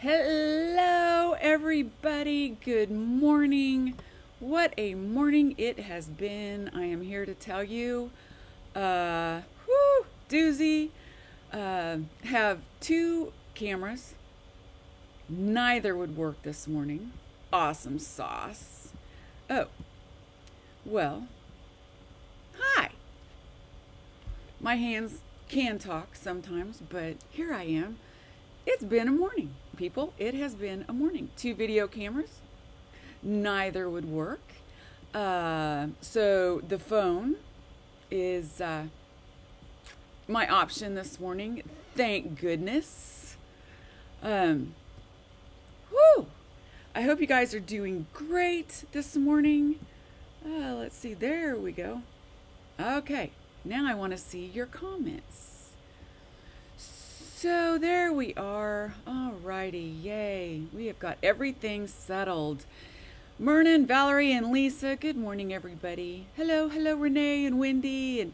Hello, everybody. Good morning. What a morning it has been. I am here to tell you, doozy. Have two cameras. Neither would work this morning. Awesome sauce. Oh, well, hi. My hands can talk sometimes, but here I am. It's been a morning, people. It has been a morning. Two video cameras. Neither would work. So the phone is my option this morning. Thank goodness. Whew. I hope you guys are doing great this morning. Let's see. There we go. Okay. Now I want to see your comments. So there we are. Alrighty, yay. We have got everything settled. Myrna, Valerie, and Lisa, good morning, everybody. Hello, Renee and Wendy. And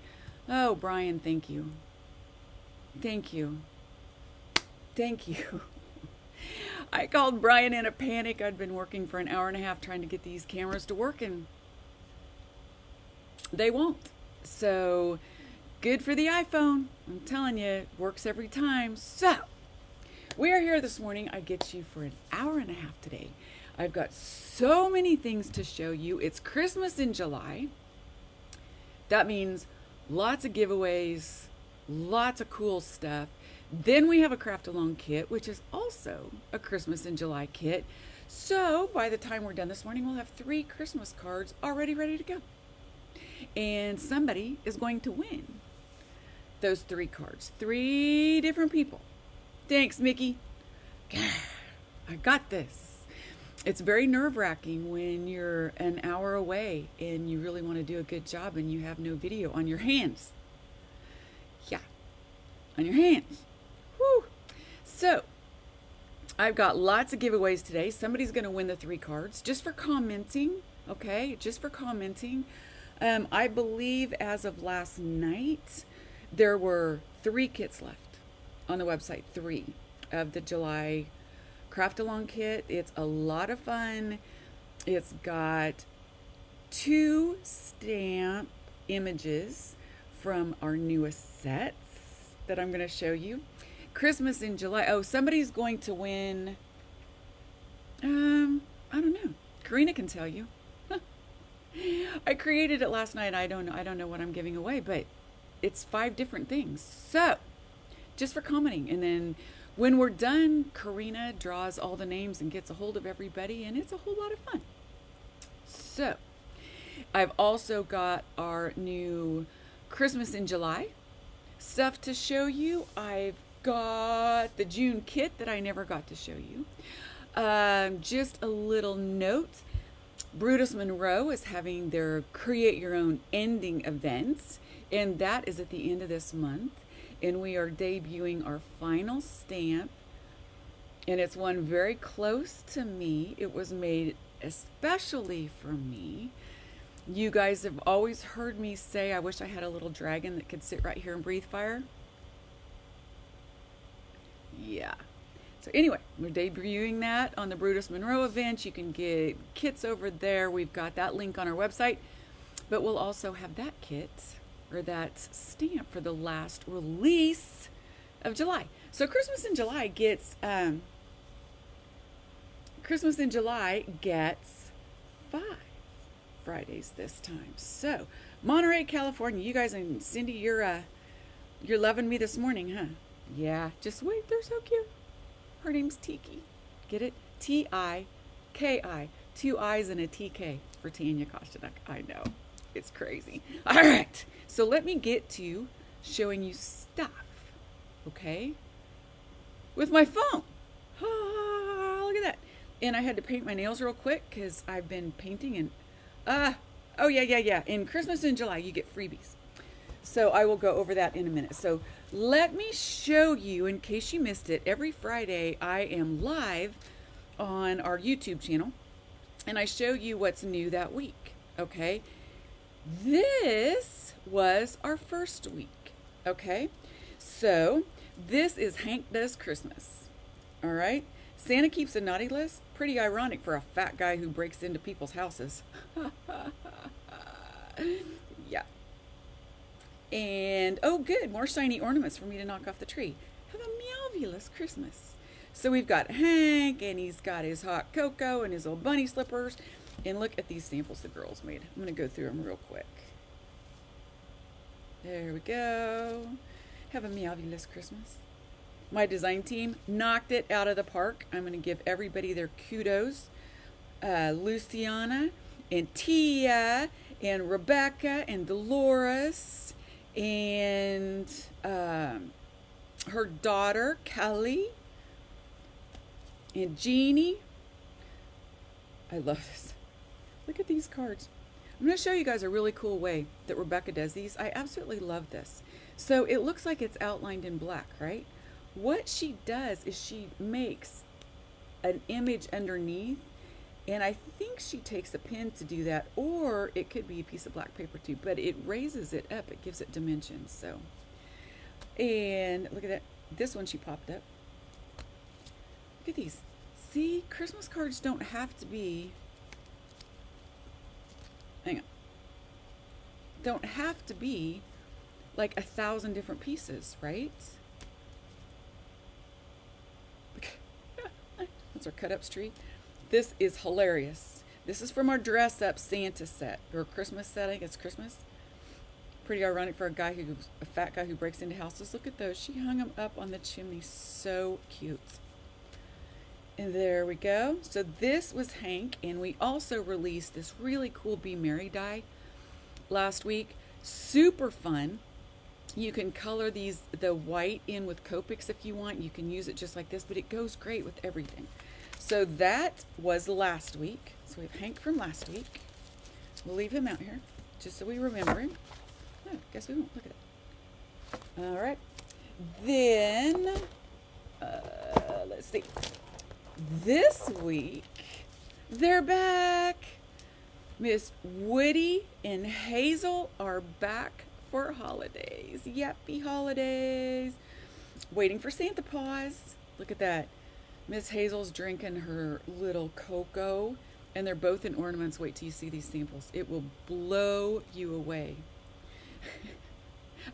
oh, Brian, thank you. Thank you. Thank you. I called Brian in a panic. I'd been working for an hour and a half trying to get these cameras to work, and they won't. So good for the iPhone. I'm telling you, it works every time. So, we are here this morning. I get you for an hour and a half today. I've got so many things to show you. It's Christmas in July. That means lots of giveaways, lots of cool stuff. Then we have a craft along kit, which is also a Christmas in July kit. So, by the time we're done this morning, we'll have 3 Christmas cards already ready to go. And somebody is going to win those 3 cards. 3 different people. Thanks, Mickey. I got this. It's very nerve-wracking when you're an hour away and you really want to do a good job and you have no video on your hands. Yeah, on your hands. Whew. So, I've got lots of giveaways today. Somebody's going to win the 3 cards just for commenting, okay? Just for commenting. I believe as of last night, there were 3 kits left on the website, 3 of the July Craft Along kit. It's a lot of fun. It's got 2 stamp images from our newest sets that I'm going to show you. Christmas in July. Oh, somebody's going to win. I don't know. Karina can tell you. I created it last night. I don't know what I'm giving away, but it's 5 different things. So, just for commenting. And then when we're done, Karina draws all the names and gets a hold of everybody, and it's a whole lot of fun. So, I've also got our new Christmas in July stuff to show you. I've got the June kit that I never got to show you. Just a little note. Brutus Monroe is having their Create Your Own Ending events, and that is at the end of this month. And we are debuting our final stamp, and it's one very close to me. It was made especially for me. You guys have always heard me say, I wish I had a little dragon that could sit right here and breathe fire. Yeah. So anyway, we're debuting that on the Brutus Monroe event. You can get kits over there. We've got that link on our website. But we'll also have that kit, or that stamp, for the last release of July. So Christmas in July gets 5 Fridays this time. So Monterey, California. You guys, and Cindy, you're loving me this morning, huh? Yeah. Just wait. They're so cute. Her name's Tiki. Get it? T-I-K-I. 2 I's and a T-K for Tanya Kostanek. I know. It's crazy. All right. So let me get to showing you stuff. Okay? With my phone. Look at that. And I had to paint my nails real quick because I've been painting and... oh, yeah. In Christmas in July, you get freebies. So I will go over that in a minute. So let me show you, in case you missed it, every Friday I am live on our YouTube channel, and I show you what's new that week, okay? This was our first week, okay? So this is Hank Does Christmas, all right? Santa keeps a naughty list. Pretty ironic for a fat guy who breaks into people's houses. Yeah. And oh, good, more shiny ornaments for me to knock off the tree. Have a meowvulous Christmas. So we've got Hank, and he's got his hot cocoa and his old bunny slippers. And look at these samples the girls made. I'm going to go through them real quick. There we go. Have a meowvulous Christmas. My design team knocked it out of the park. I'm going to give everybody their kudos. Luciana and Tia and Rebecca and Dolores and her daughter Kelly and Jeannie. I love this. Look at these cards. I'm going to show you guys a really cool way that Rebecca does these. I absolutely love this. So it looks like it's outlined in black, right? What she does is she makes an image underneath, and I think she takes a pen to do that, or it could be a piece of black paper too, but it raises it up. It gives it dimensions. So, and look at that. This one she popped up. Look at these. See, Christmas cards don't have to be, hang on, don't have to be like 1,000 different pieces, right? That's our cut up tree. This is hilarious. This is from our dress up Santa set, or Christmas set. I think it's Christmas. Pretty ironic for a fat guy who breaks into houses. Look at those. She hung them up on the chimney. So cute. And there we go. So this was Hank, and we also released this really cool Be Merry die last week. Super fun. You can color the white in with Copics if you want. You can use it just like this, but it goes great with everything. So that was last week. So we have Hank from last week. We'll leave him out here just so we remember him. Oh, guess we won't. Look at that. All right. Then, let's see. This week, they're back. Miss Woody and Hazel are back for holidays. Yappy holidays. Waiting for Santa Paws. Look at that. Miss Hazel's drinking her little cocoa, and they're both in ornaments. Wait till you see these samples. It will blow you away.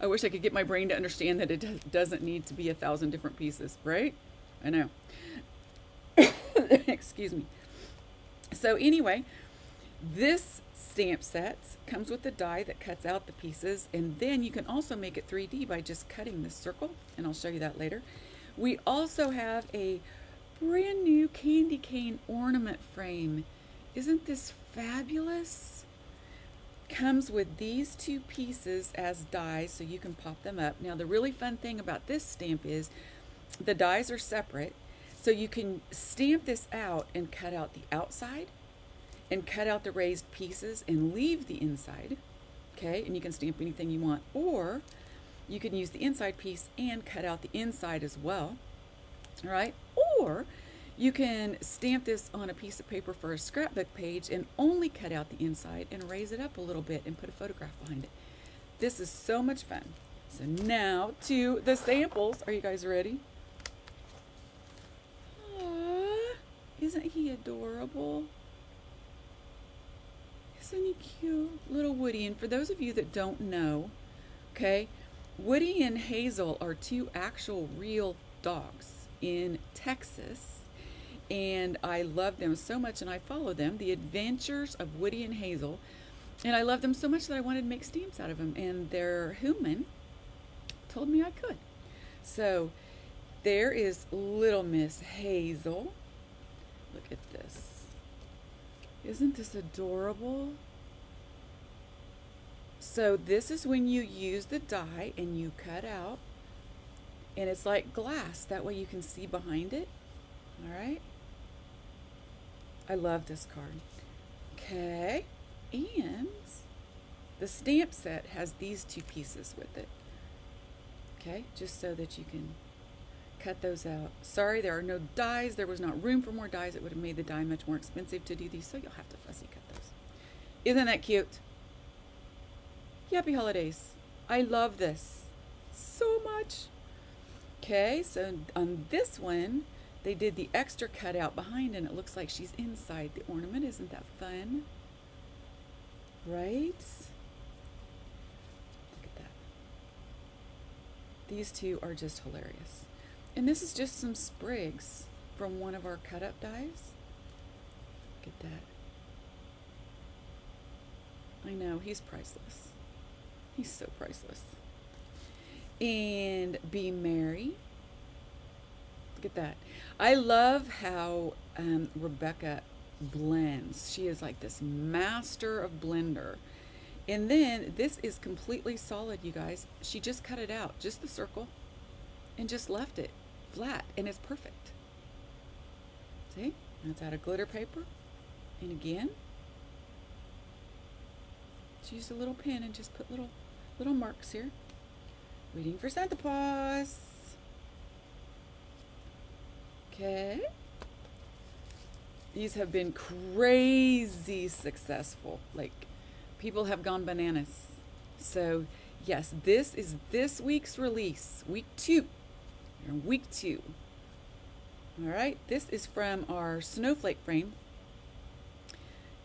I wish I could get my brain to understand that it doesn't need to be 1,000 different pieces, right? I know. Excuse me. So anyway, this stamp set comes with the die that cuts out the pieces, and then you can also make it 3D by just cutting this circle, and I'll show you that later. We also have a brand new candy cane ornament frame. Isn't this fabulous? Comes with these two pieces as dies, so you can pop them up. Now the really fun thing about this stamp is the dies are separate, so you can stamp this out and cut out the outside and cut out the raised pieces and leave the inside, okay? And you can stamp anything you want, or you can use the inside piece and cut out the inside as well, all right? Or you can stamp this on a piece of paper for a scrapbook page and only cut out the inside and raise it up a little bit and put a photograph behind it. This is so much fun. So now to the samples. Are you guys ready? Aww, isn't he adorable? Isn't he cute? Little Woody. And for those of you that don't know, okay, Woody and Hazel are two actual real dogs in Texas. And I love them so much, and I follow them, the adventures of Woody and Hazel. And I love them so much that I wanted to make stamps out of them. And their human told me I could. So there is little Miss Hazel. Look at this. Isn't this adorable? So this is when you use the die and you cut out. And it's like glass. That way you can see behind it. All right. I love this card. Okay. And the stamp set has these two pieces with it. Okay. Just so that you can cut those out. Sorry, there are no dies. There was not room for more dies. It would have made the die much more expensive to do these. So you'll have to fussy cut those. Isn't that cute? Happy holidays. I love this so much. Okay. So on this one, they did the extra cutout behind and it looks like she's inside the ornament. Isn't that fun? Right? Look at that. These two are just hilarious. And this is just some sprigs from one of our cut up dies. Look at that. I know, he's priceless. He's so priceless. And Be Merry. Look at that. I love how Rebecca blends. She is like this master of blender. And then this is completely solid, you guys. She just cut it out, just the circle, and just left it flat, and it's perfect. See? That's out of glitter paper. And again, she used a little pen and just put little marks here. Waiting for Santa Claus. Okay. These have been crazy successful. Like, people have gone bananas. So, yes, this is this week's release. Week 2. We're in week 2. All right. This is from our snowflake frame.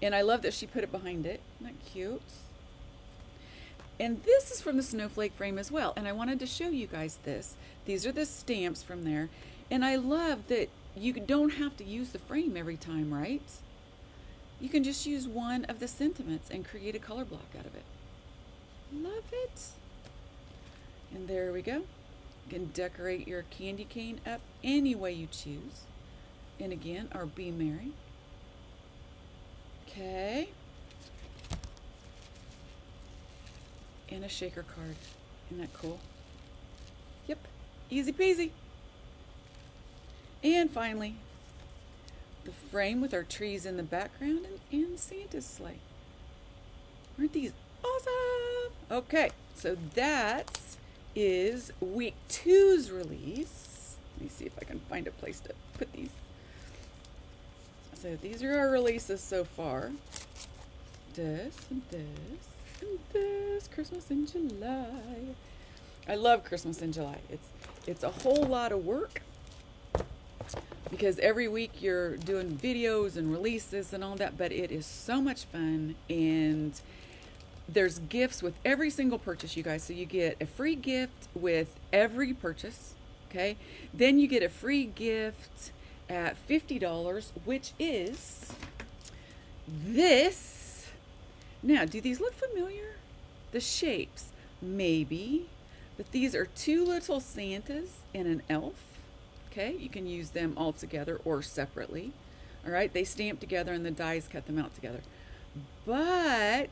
And I love that she put it behind it. Isn't that cute? And this is from the snowflake frame as well. And I wanted to show you guys this. These are the stamps from there. And I love that you don't have to use the frame every time, right? You can just use one of the sentiments and create a color block out of it. Love it. And there we go. You can decorate your candy cane up any way you choose. And again, our Be Merry. Okay. And a shaker card. Isn't that cool? Yep. Easy peasy. And finally, the frame with our trees in the background and Santa's sleigh. Aren't these awesome? Okay, so that is week 2's release. Let me see if I can find a place to put these. So these are our releases so far. This and this and this. Christmas in July. I love Christmas in July. It's a whole lot of work, because every week you're doing videos and releases and all that, but it is so much fun. And there's gifts with every single purchase, you guys. So you get a free gift with every purchase, okay? Then you get a free gift at $50, which is this. Now, do these look familiar? The shapes, maybe. But these are 2 little Santas and an elf. Okay, you can use them all together or separately. All right, they stamp together and the dies cut them out together. But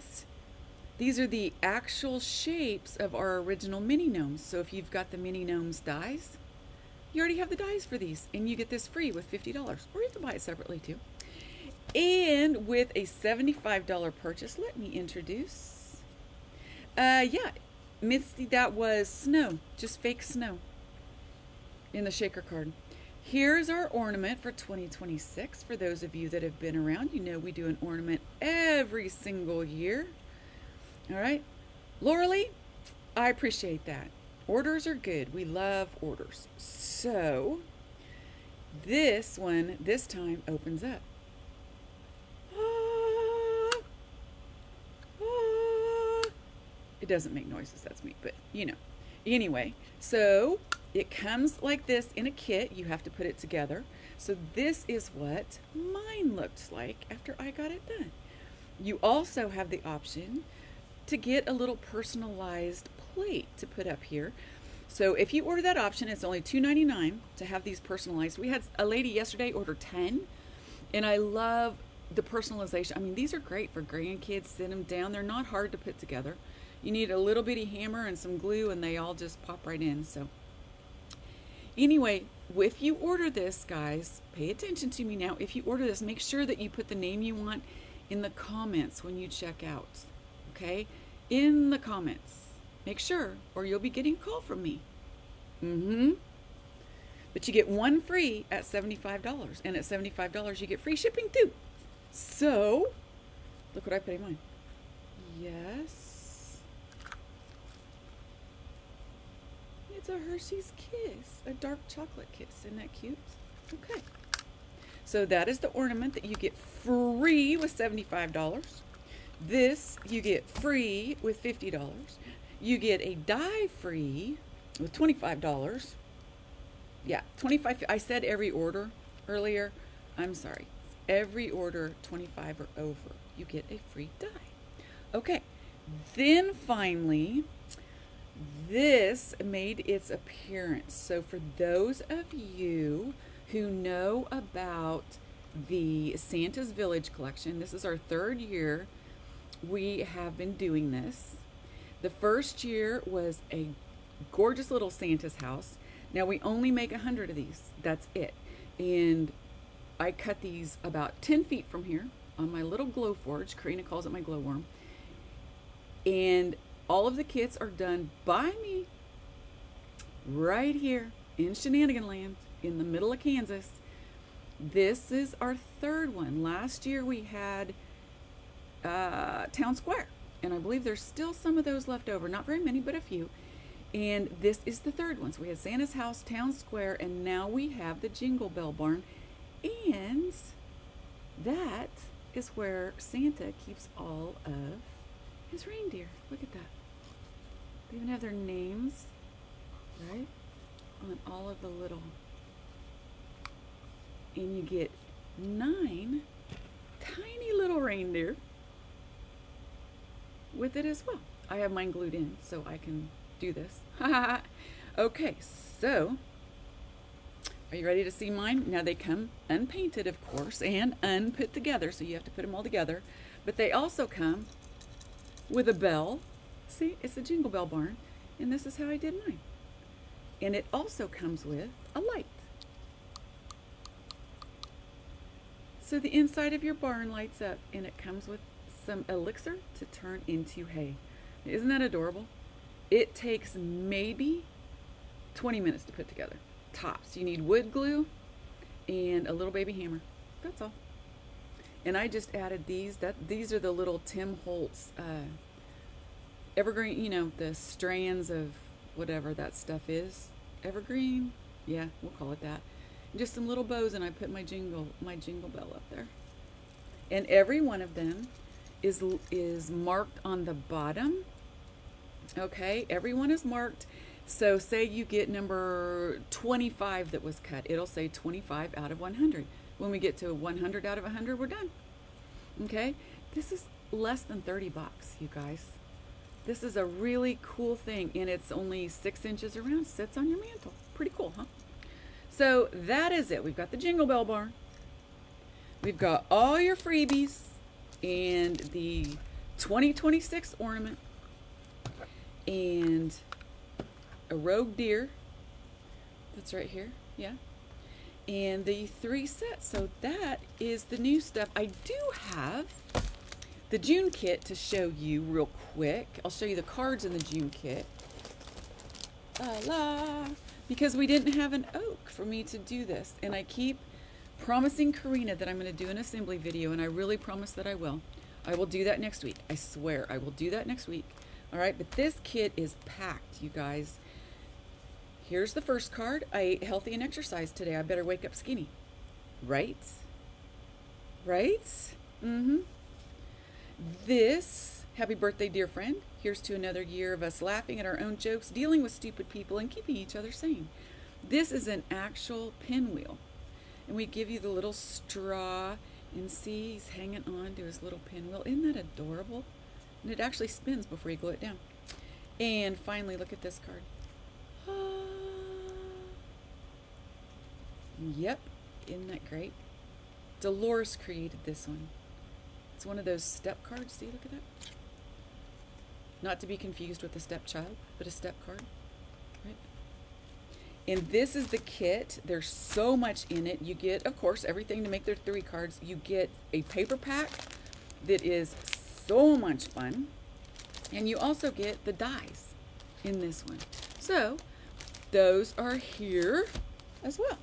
these are the actual shapes of our original mini gnomes. So if you've got the mini gnomes dies, you already have the dies for these, and you get this free with $50, or you can buy it separately too. And with a $75 purchase, let me introduce. Yeah, Misty, that was snow, just fake snow. In the shaker card. Here's our ornament for 2026. For those of you that have been around, you know we do an ornament every single year. All right. Laura Lee, I appreciate that. Orders are good. We love orders. So this one, this time, opens up. It doesn't make noises, that's me, but you know. Anyway, so it comes like this in a kit. You have to put it together. So this is what mine looked like after I got it done. You also have the option to get a little personalized plate to put up here. So if you order that option, it's only $2.99 to have these personalized. We had a lady yesterday order 10, and I love the personalization. I mean, these are great for grandkids. Sit them down. They're not hard to put together. You need a little bitty hammer and some glue, and they all just pop right in. So anyway, if you order this, guys, pay attention to me now. If you order this, make sure that you put the name you want in the comments when you check out. Okay? In the comments. Make sure, or you'll be getting a call from me. But you get one free at $75. And at $75, you get free shipping too. So, look what I put in mine. Yes. It's a Hershey's Kiss, a dark chocolate kiss. Isn't that cute? Okay. So that is the ornament that you get free with $75. This you get free with $50. You get a die free with $25. Yeah, 25. I said every order earlier. I'm sorry. Every order 25 or over, you get a free die. Okay. Then finally, this made its appearance. So for those of you who know about the Santa's Village collection, this is our 3rd year we have been doing this. The first year was a gorgeous little Santa's house. Now we only make 100 of these. That's it. And I cut these about 10 feet from here on my little glow forge. Karina calls it my glowworm. And all of the kits are done by me right here in Shenanigan Land in the middle of Kansas. This is our 3rd one. Last year we had Town Square, and I believe there's still some of those left over. Not very many, but a few. And this is the 3rd one. So we had Santa's house, Town Square, and now we have the Jingle Bell Barn. And that is where Santa keeps all of his reindeer. Look at that. They even have their names, right, on all of the little. And you get 9 tiny little reindeer with it as well. I have mine glued in so I can do this. Okay, so are you ready to see mine? Now they come unpainted, of course, and unput together, so you have to put them all together. But they also come with a bell. See, it's the Jingle Bell Barn, and this is how I did mine. And it also comes with a light. So the inside of your barn lights up, and it comes with some elixir to turn into hay. Isn't that adorable? It takes maybe 20 minutes to put together. Tops. You need wood glue and a little baby hammer. That's all. And I just added these. These are the little Tim Holtz evergreen, you know, the strands of whatever that stuff is. Evergreen? Yeah, we'll call it that. Just some little bows, and I put my jingle bell up there. And every one of them is marked on the bottom. Okay, every one is marked. So say you get number 25 that was cut, it'll say 25 out of 100. When we get to 100 out of 100, we're done. Okay, this is less than 30 bucks, you guys. This is a really cool thing, and it's only 6 inches around, sits on your mantle. Pretty cool, huh? So that is it. We've got the Jingle Bell Barn. We've got all your freebies and the 2026 ornament and a rogue deer. That's right here. Yeah. And the 3 sets. So that is the new stuff. I do have the June kit to show you real quick. I'll show you the cards in the June kit. Because we didn't have an oak for me to do this. And I keep promising Karina that I'm going to do an assembly video, and I really promise that I will. I will do that next week. I swear I will do that next week. All right, but this kit is packed, you guys. Here's the first card. I ate healthy and exercised today. I better wake up skinny. Right? Right? Mm-hmm. This, happy birthday, dear friend. Here's to another year of us laughing at our own jokes, dealing with stupid people, and keeping each other sane. This is an actual pinwheel. And we give you the little straw, and see, he's hanging on to his little pinwheel. Isn't that adorable? And it actually spins before you glue it down. And finally, look at this card. Yep, isn't that great? Dolores created this one. It's one of those step cards. See, look at that. Not to be confused with a stepchild, but a step card. Right? And this is the kit. There's so much in it. You get, of course, everything to make their 3 cards. You get a paper pack that is so much fun. And you also get the dies in this one. So those are here as well.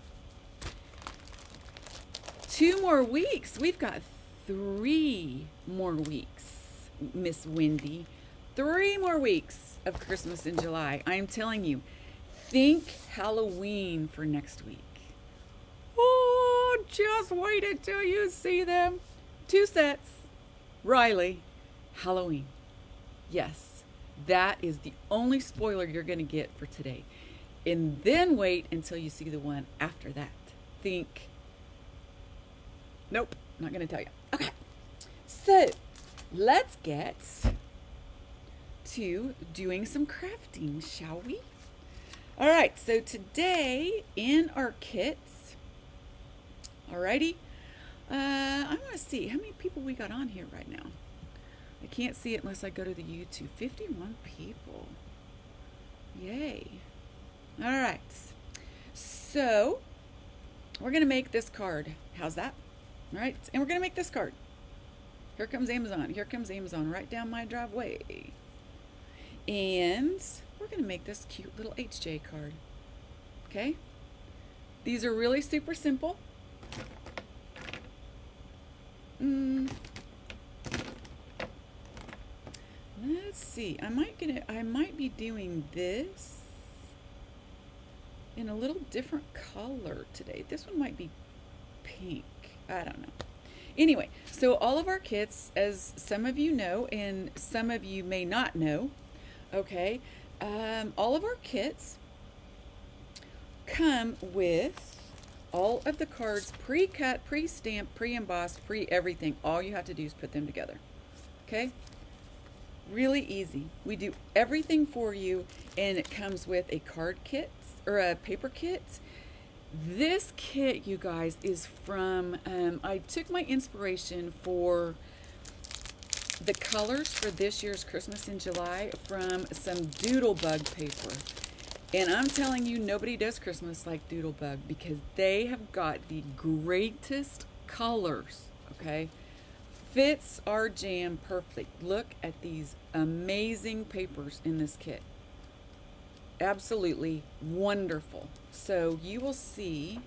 2 more weeks. We've got 3 more weeks, Miss Wendy. 3 more weeks of Christmas in July. I'm telling you, think Halloween for next week. Oh. just wait until you see them. 2 sets. Riley, Halloween. Yes, that is the only spoiler you're going to get for today. And then wait until you see the one after that. Think, nope, not going to tell you. Okay, so let's get to doing some crafting, shall we? All right, so today in our kits, alrighty, I want to see how many people we got on here right now. I can't see it unless I go to the YouTube. 51 people. Yay. All right, so we're going to make this card. How's that? All right, and we're going to make this card. Here comes Amazon. Here comes Amazon right down my driveway. And we're going to make this cute little HJ card. Okay? These are really super simple. Let's see. I might be doing this in a little different color today. This one might be pink. I don't know. Anyway, so all of our kits, as some of you know and some of you may not know, okay, all of our kits come with all of the cards pre-cut, pre-stamped, pre-embossed, pre-everything. All you have to do is put them together. Okay? Really easy. We do everything for you, and it comes with a card kit or a paper kit. This kit, you guys, is from, I took my inspiration for the colors for this year's Christmas in July from some Doodlebug paper. And I'm telling you, nobody does Christmas like Doodlebug because they have got the greatest colors, okay? Fits our jam perfect. Look at these amazing papers in this kit. Absolutely wonderful. So you will see,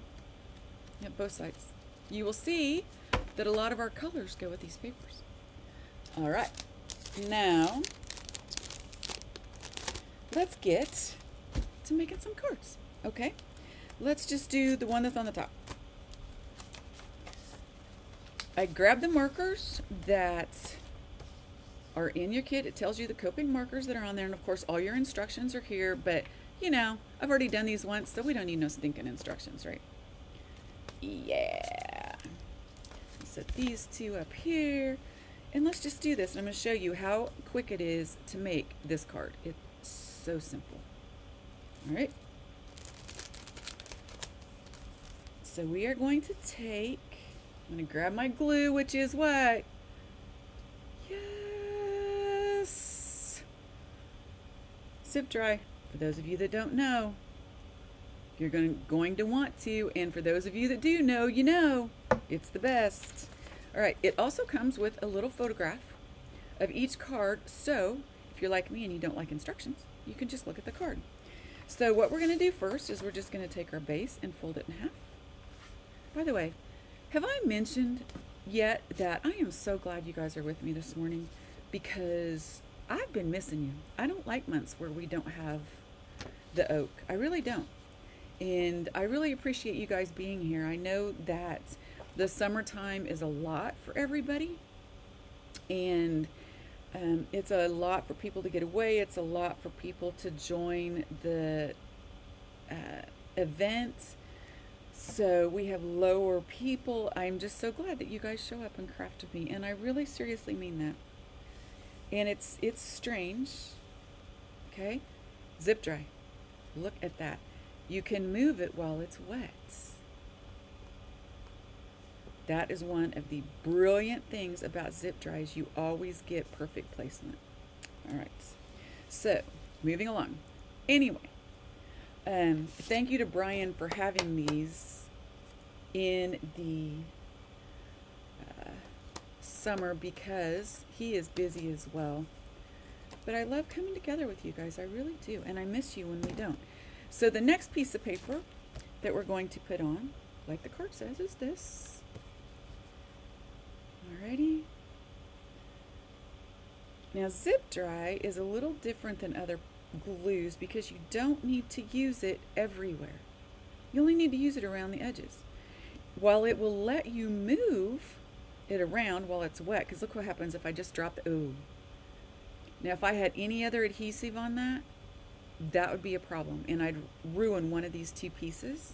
yeah, both sides, you will see that a lot of our colors go with these papers. All right, now let's get to making some cards. Okay, let's just do the one that's on the top. I grabbed the markers that are in your kit. It tells you the Copic markers that are on there, and of course all your instructions are here, but you know, I've already done these once, so we don't need no stinking instructions, right? Yeah. Set these two up here, and let's just do this. And I'm going to show you how quick it is to make this card. It's so simple. All right. So we are going to take, I'm going to grab my glue, which is what? Yes. Zip dry. For those of you that don't know, you're going to want to, and for those of you that do know, you know, it's the best. All right, it also comes with a little photograph of each card, so if you're like me and you don't like instructions, you can just look at the card. So what we're going to do first is we're just going to take our base and fold it in half. By the way, have I mentioned yet that I am so glad you guys are with me this morning, because I've been missing you. I don't like months where we don't have the oak. I really don't. And I really appreciate you guys being here. I know that the summertime is a lot for everybody, and it's a lot for people to get away. It's a lot for people to join the events. So we have lower people. I'm just so glad that you guys show up and craft with me, and I really seriously mean that. And it's strange. Okay, zip dry. Look at that. You can move it while it's wet. That is one of the brilliant things about zip dries. You always get perfect placement. All right. So moving along. Anyway, thank you to Brian for having these in the summer, because he is busy as well. But I love coming together with you guys. I really do. And I miss you when we don't. So the next piece of paper that we're going to put on, like the card says, is this. Alrighty. Now zip dry is a little different than other glues because you don't need to use it everywhere. You only need to use it around the edges. while it will let you move it around while it's wet, because look what happens if I just drop the, oh. Now if I had any other adhesive on that, that would be a problem, and I'd ruin one of these two pieces,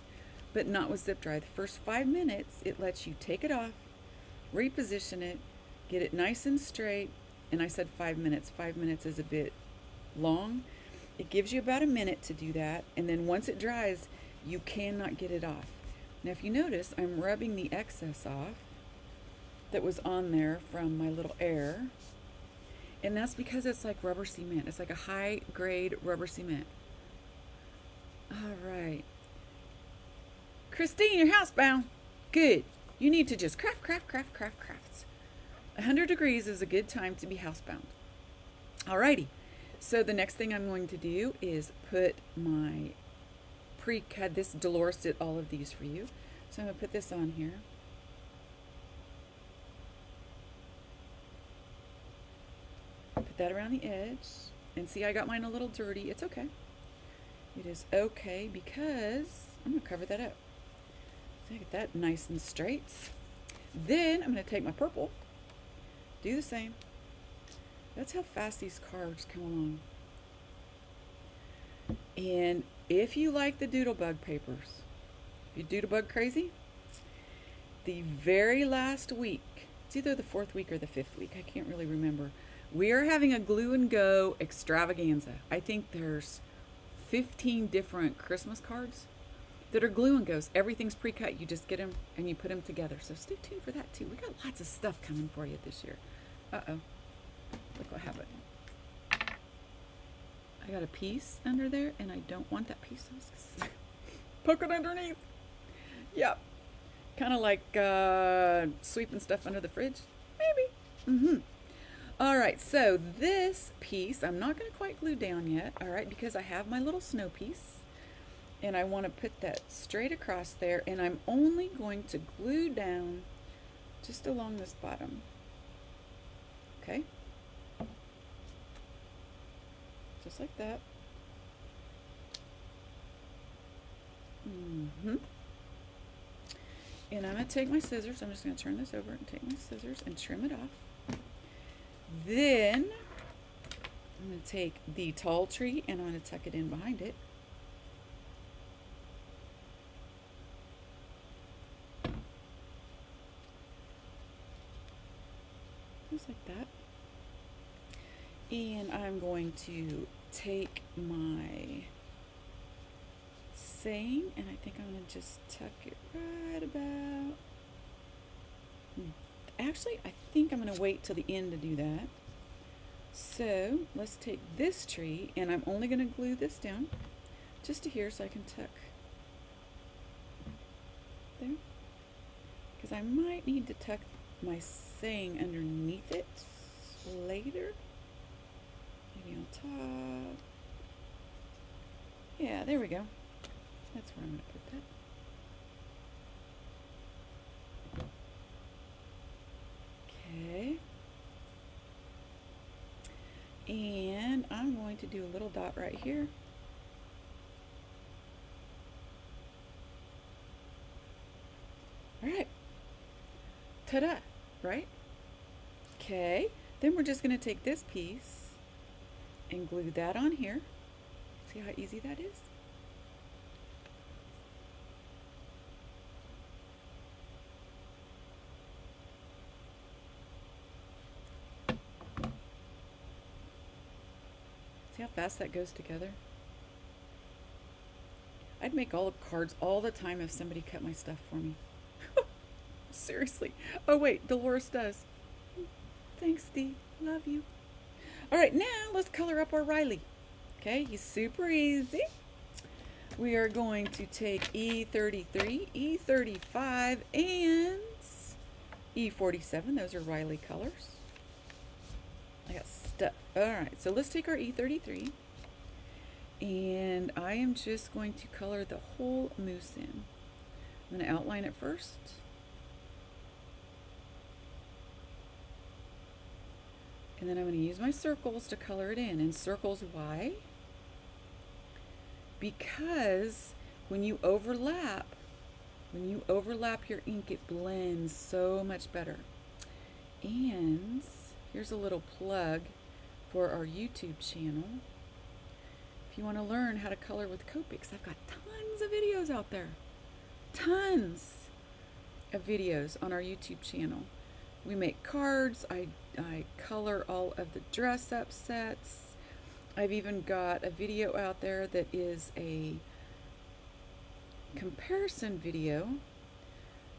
but not with zip dry. The first 5 minutes, it lets you take it off, reposition it, get it nice and straight, and I said 5 minutes. 5 minutes is a bit long. It gives you about a minute to do that, and then once it dries, you cannot get it off. Now if you notice, I'm rubbing the excess off that was on there from my little air, and that's because it's like rubber cement. It's like a high grade rubber cement. All right. Christine, you're housebound. Good. You need to just craft. 100 degrees is a good time to be housebound. Alrighty. So the next thing I'm going to do is put my pre-cut. This Dolores did all of these for you. So I'm going to put this on here. Put that around the edge. And see, I got mine a little dirty. It's okay. It is okay because I'm going to cover that up. So I get that nice and straight. Then I'm going to take my purple. Do the same. That's how fast these cards come along. And if you like the Doodlebug papers, if you're Doodlebug crazy, the very last week, it's either the 4th week or the 5th week, I can't really remember, we are having a glue and go extravaganza. I think there's 15 different Christmas cards that are glue and goes. Everything's pre-cut. You just get them and you put them together. So stay tuned for that too. We got lots of stuff coming for you this year. Uh-oh. Look what happened. I got a piece under there and I don't want that piece. Poke it underneath. Yep. Kind of like sweeping stuff under the fridge. Maybe. All right, so this piece, I'm not going to quite glue down yet, all right, because I have my little snow piece, and I want to put that straight across there, and I'm only going to glue down just along this bottom, okay? Just like that. And I'm going to take my scissors, I'm just going to turn this over and take my scissors and trim it off. Then I'm going to take the tall tree and I'm going to tuck it in behind it. Just like that. And I'm going to take my saying and I think I'm going to just tuck it right about. Actually, I think I'm going to wait till the end to do that. So let's take this tree, and I'm only going to glue this down just to here so I can tuck there. Because I might need to tuck my saying underneath it later. Maybe on top. Yeah, there we go. That's where I'm going to put that. Okay, and I'm going to do a little dot right here. All right, ta-da, right? Okay, then we're just going to take this piece and glue that on here. See how easy that is? See how fast that goes together? I'd make all the cards all the time if somebody cut my stuff for me. Seriously. Oh wait, Dolores does. Thanks, Dee. Love you. All right, now let's color up our Riley. Okay, he's super easy. We are going to take E33, E35, and E47. Those are Riley colors. I got stuff. All right, so let's take our E33, and I am just going to color the whole moose in. I'm going to outline it first. And then I'm going to use my circles to color it in. And circles, why? Because when you overlap When you overlap your ink, it blends so much better. And here's a little plug for our YouTube channel. If you want to learn how to color with Copics, I've got tons of videos out there. Tons of videos on our YouTube channel. We make cards. I color all of the dress-up sets. I've even got a video out there that is a comparison video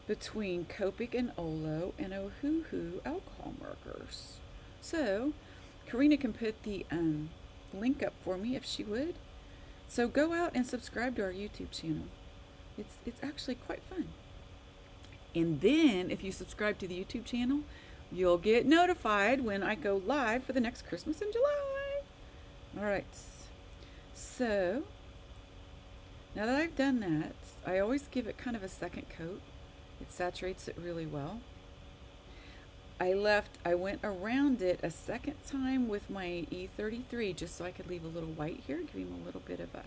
between Copic and Olo and Ohuhu alcohol markers. So Karina can put the link up for me if she would. So go out and subscribe to our YouTube channel. It's actually quite fun. And then if you subscribe to the YouTube channel, you'll get notified when I go live for the next Christmas in July. All right. So now that I've done that, I always give it kind of a second coat. It saturates it really well. I went around it a second time with my E33 just so I could leave a little white here, give him a little bit of a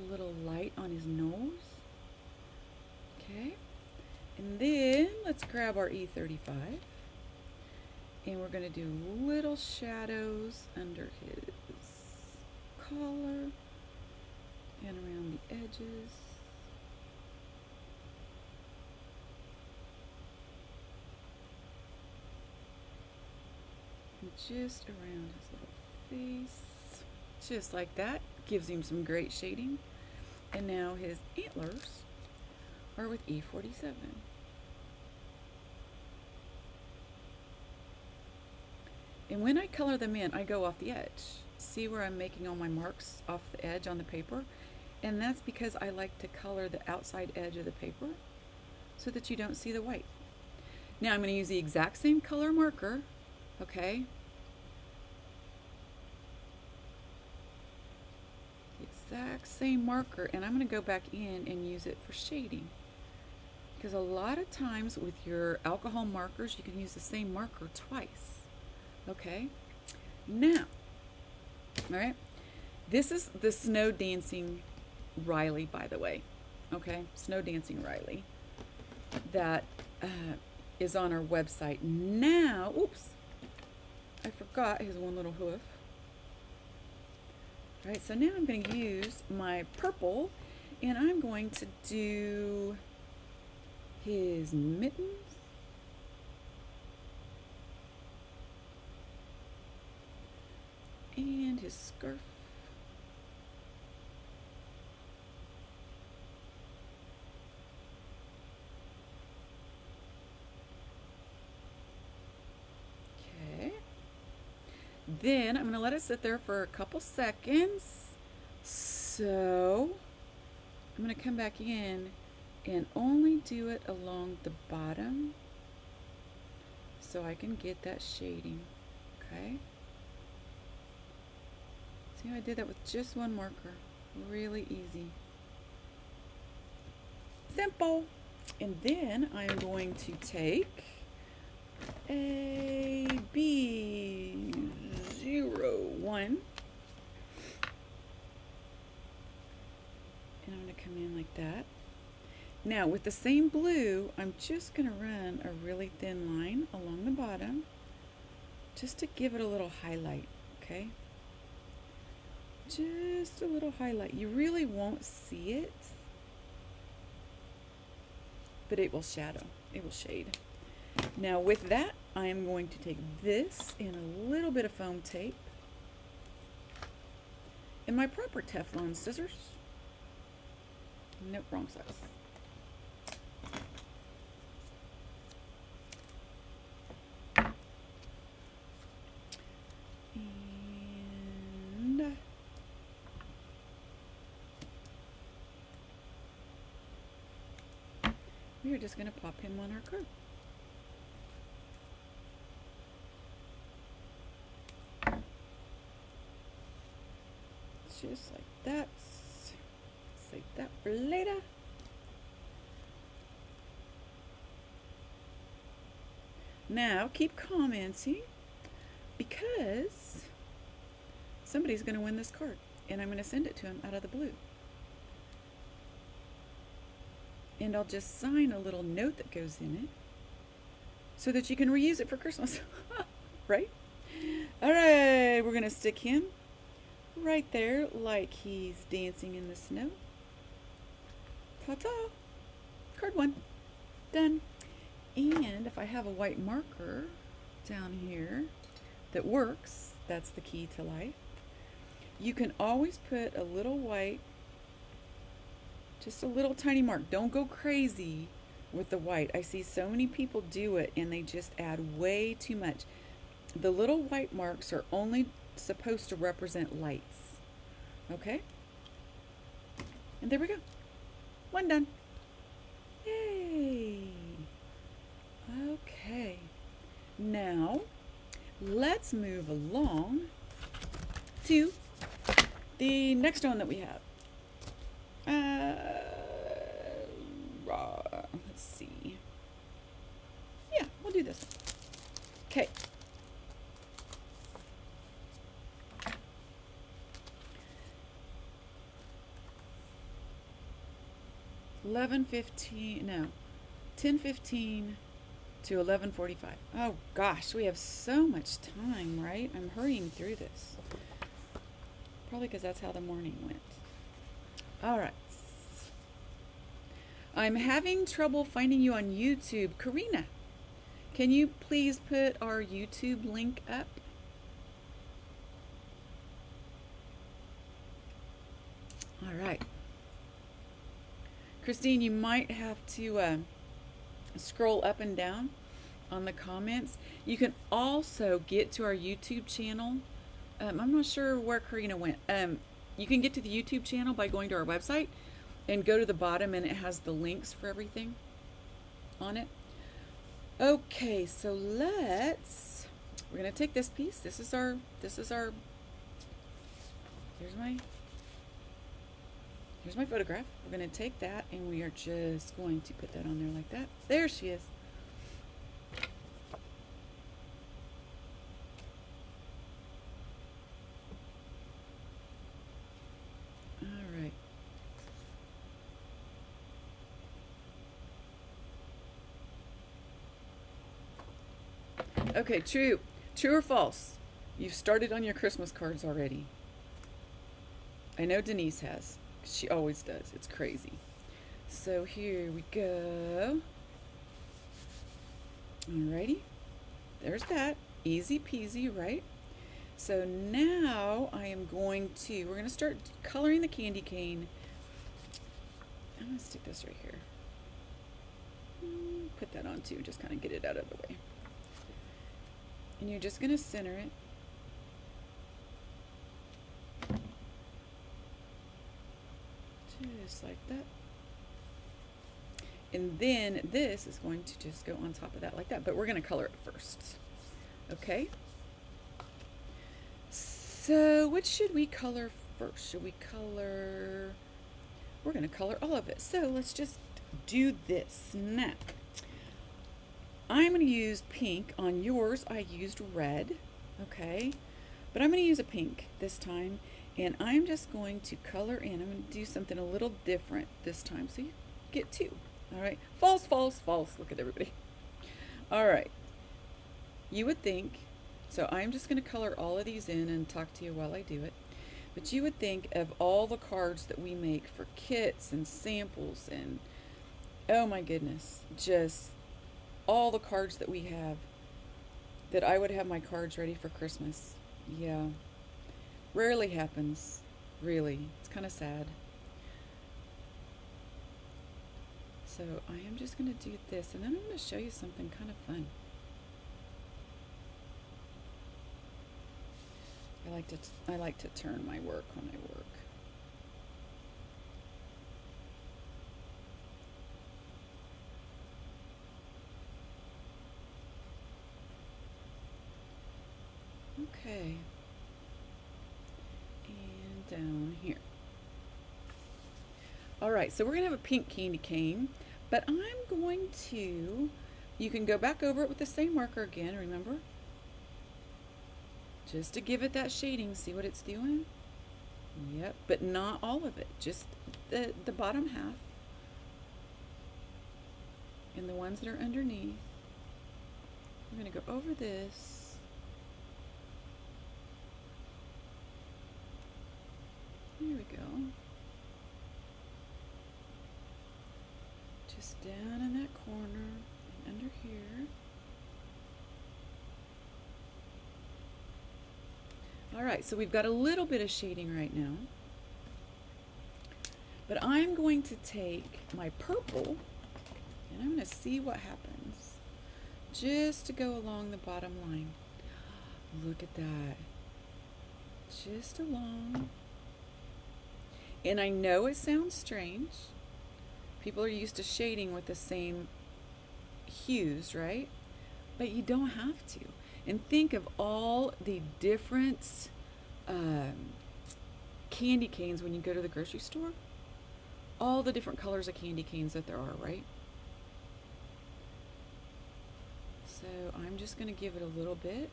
little light on his nose. Okay. And then let's grab our E35 and we're going to do little shadows under his collar and around the edges. And just around his little face. Just like that. Gives him some great shading. And now his antlers are with E47. And when I color them in, I go off the edge. See where I'm making all my marks off the edge on the paper? And that's because I like to color the outside edge of the paper so that you don't see the white. Now I'm going to use the exact same color marker, okay? The exact same marker, and I'm going to go back in and use it for shading. Because a lot of times with your alcohol markers, you can use the same marker twice. Okay? Now, all right, this is the Snow Dancing Riley, by the way. Okay? Snow Dancing Riley. That is on our website. Now, oops, I forgot his one little hoof. All right, so now I'm going to use my purple, and I'm going to do his mittens. And his scarf. Okay. Then I'm going to let it sit there for a couple seconds. So I'm going to come back in and only do it along the bottom so I can get that shading. Okay. See how I did that with just one marker? Really easy. Simple. And then I'm going to take a B01 and I'm going to come in like that. Now with the same blue, I'm just going to run a really thin line along the bottom just to give it a little highlight, okay? Just a little highlight. You really won't see it, but it will shadow. It will shade. Now with that, I am going to take this and a little bit of foam tape and my proper Teflon scissors. Nope, wrong size. And we are just going to pop him on our card. Just like that. Save that for later. Now keep commenting because somebody's going to win this card and I'm going to send it to him out of the blue. And I'll just sign a little note that goes in it so that you can reuse it for Christmas. Right? All right, we're going to stick him right there like he's dancing in the snow. Ta-ta! Card 1. Done. And if I have a white marker down here that works, that's the key to life. You can always put a little white, just a little tiny mark. Don't go crazy with the white. I see so many people do it and they just add way too much. The little white marks are only supposed to represent lights. Okay? And there we go. 1 done. Yay! Okay. Now, let's move along to the next one that we have. Let's see. Yeah, we'll do this. Okay. No, 10:15 to 11:45. Oh gosh, we have so much time, right? I'm hurrying through this. Probably because that's how the morning went. All right. I'm having trouble finding you on YouTube. Karina, can you please put our YouTube link up? All right. Christine, you might have to scroll up and down on the comments. You can also get to our YouTube channel. I'm not sure where Karina went. You can get to the YouTube channel by going to our website and go to the bottom, and it has the links for everything on it. Okay, so we're gonna take this piece. Here's my photograph. We're gonna take that and we are just going to put that on there like that. There she is. Okay, true or false? You've started on your Christmas cards already. I know Denise has. She always does. It's crazy. So here we go. Alrighty. There's that. Easy peasy, right? So now we're going to start coloring the candy cane. I'm going to stick this right here. Put that on too, just kind of get it out of the way. And you're just going to center it. Just like that. And then this is going to just go on top of that like that. But we're going to color it first. Okay? So what should we color first? We're going to color all of it. So let's just do this. Now, I'm going to use pink. On yours, I used red. Okay? But I'm going to use a pink this time. And I'm just going to color in. I'm going to do something a little different this time. So you get 2. All right? False, false, false. Look at everybody. All right. You would think, so I'm just going to color all of these in and talk to you while I do it. But you would think of all the cards that we make for kits and samples and, oh my goodness, just all the cards that we have, that I would have my cards ready for Christmas. Yeah. Rarely happens, really. It's kind of sad. So I am just going to do this, and then I'm going to show you something kind of fun. I like to turn my work when I work. Okay. And down here. All right, so we're going to have a pink candy cane, but I'm going to, you can go back over it with the same marker again, remember? Just to give it that shading, see what it's doing? Yep, but not all of it, just the bottom half. and the ones that are underneath. I'm going to go over this. There we go. Just down in that corner and under here. All right, so we've got a little bit of shading right now. But I'm going to take my purple and I'm going to see what happens. Just to go along the bottom line. Look at that. Just along. And I know it sounds strange. People are used to shading with the same hues, right? But you don't have to. And think of all the different candy canes when you go to the grocery store. All the different colors of candy canes that there are, right? So I'm just going to give it a little bit.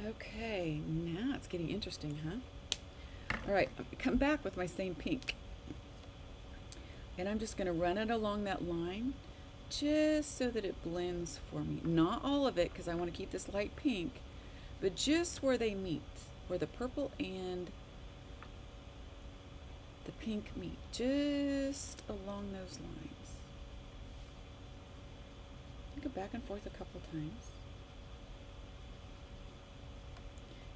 Okay, now it's getting interesting, huh? All right, I'm gonna come back with my same pink. And I'm just gonna run it along that line just so that it blends for me. Not all of it, because I want to keep this light pink, but just where they meet, where the purple and the pink meet, just along those lines. Go back and forth a couple times.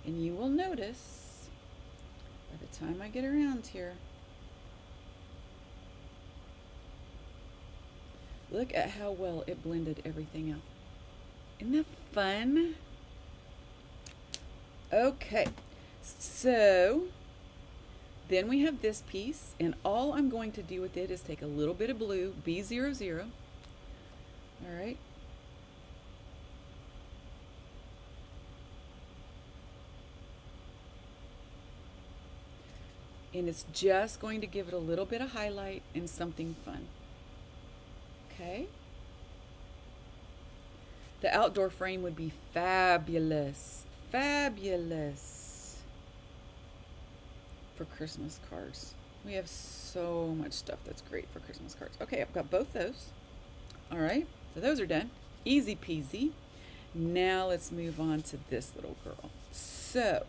And you will notice, by the time I get around here, look at how well it blended everything out. Isn't that fun? Okay, so then we have this piece, and all I'm going to do with it is take a little bit of blue, B00. All right. And it's just going to give it a little bit of highlight and something fun. Okay. The outdoor frame would be fabulous. Fabulous for Christmas cards. We have so much stuff that's great for Christmas cards. Okay, I've got both those. All right, so those are done. Easy peasy. Now let's move on to this little girl. So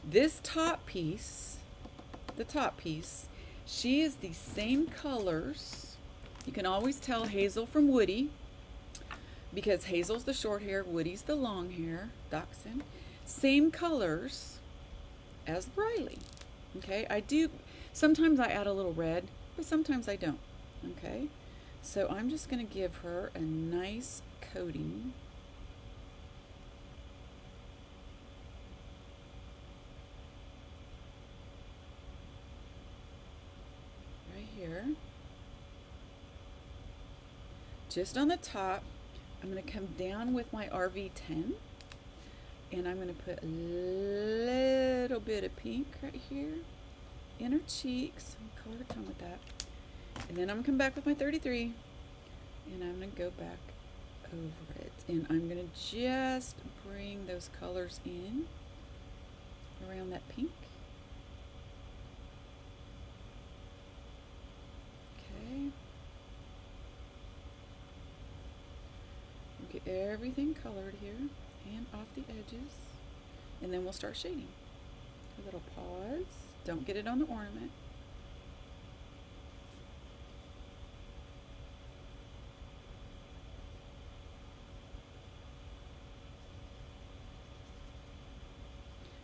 this top piece, the top piece, she is the same colors. You can always tell Hazel from Woody because Hazel's the short hair, Woody's the long hair, Dachshund. Same colors as Riley. Okay, I do, sometimes I add a little red, but sometimes I don't. Okay, so I'm just going to give her a nice coating. Here, just on the top. I'm going to come down with my RV10 and I'm going to put a little bit of pink right here in her cheeks. Color her tongue with that, and then I'm going to come back with my 33 and I'm going to go back over it, and I'm going to just bring those colors in around that pink. Get everything colored here and off the edges, and then we'll start shading. A little pause. Don't get it on the ornament.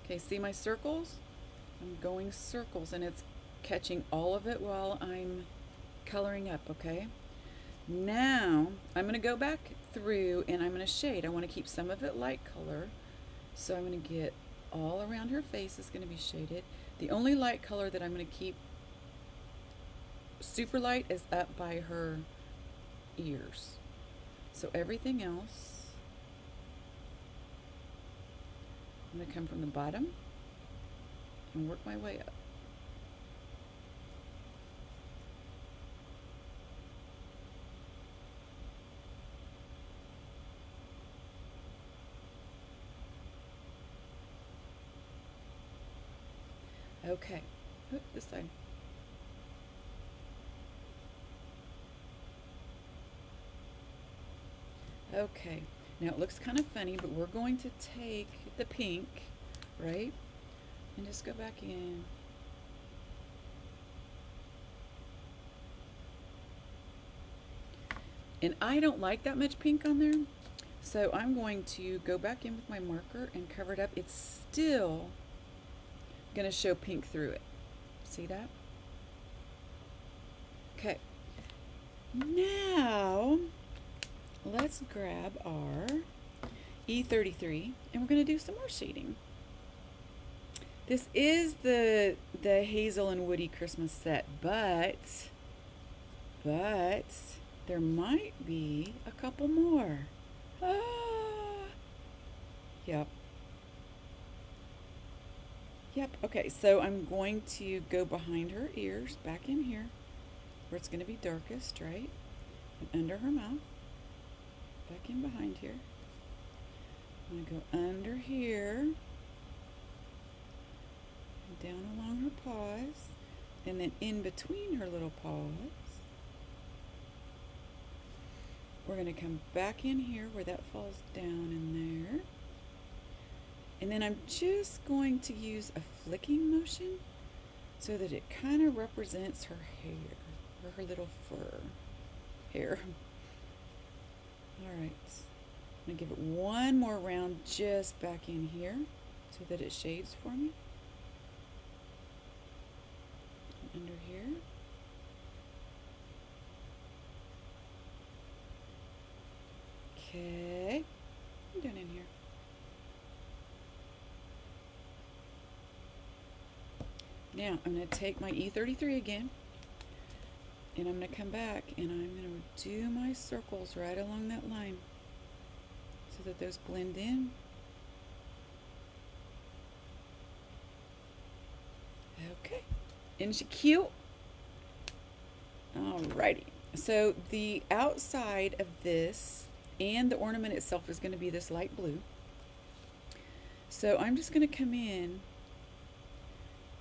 Okay, see my circles? I'm going circles and it's catching all of it while I'm coloring up, okay? Now I'm going to go back through and I'm going to shade. I want to keep some of it light color, so I'm going to get all around her face is going to be shaded. The only light color that I'm going to keep super light is up by her ears. So everything else, I'm going to come from the bottom and work my way up. Okay. Oop, this side. Okay. Now it looks kind of funny, but we're going to take the pink, right? And just go back in. And I don't like that much pink on there, so I'm going to go back in with my marker and cover it up. It's still going to show pink through it. See that? Okay. Now, let's grab our E33 and we're going to do some more shading. This is the Hazel and Woody Christmas set, but there might be a couple more. Ah, yep. Yep, okay, so I'm going to go behind her ears, back in here, where it's going to be darkest, right? And under her mouth, back in behind here. I'm going to go under here, and down along her paws, and then in between her little paws. We're going to come back in here where that falls down in there. And then I'm just going to use a flicking motion so that it kind of represents her hair, or her little fur hair. All right, I'm going to give it one more round just back in here so that it shades for me. Under here. Okay, what am I doing in here? Now I'm going to take my E33 again, and I'm going to come back and I'm going to do my circles right along that line so that those blend in. Okay, isn't she cute? Alrighty, so the outside of this and the ornament itself is going to be this light blue. So I'm just going to come in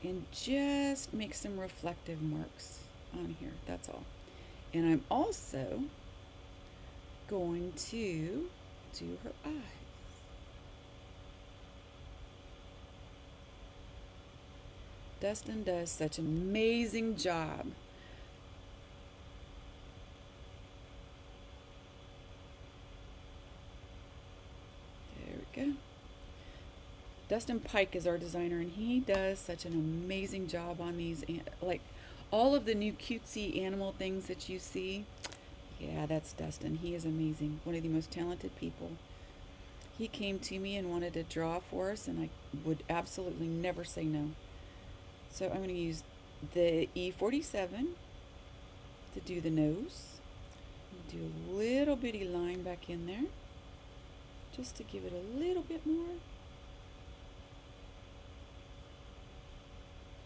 and just make some reflective marks on here, that's all. And I'm also going to do her eyes. Dustin does such an amazing job. There we go. Dustin Pike is our designer, and he does such an amazing job on these, like all of the new cutesy animal things that you see. Yeah, that's Dustin. He is amazing. One of the most talented people. He came to me and wanted to draw for us, and I would absolutely never say no. So I'm going to use the E47 to do the nose. Do a little bitty line back in there, just to give it a little bit more.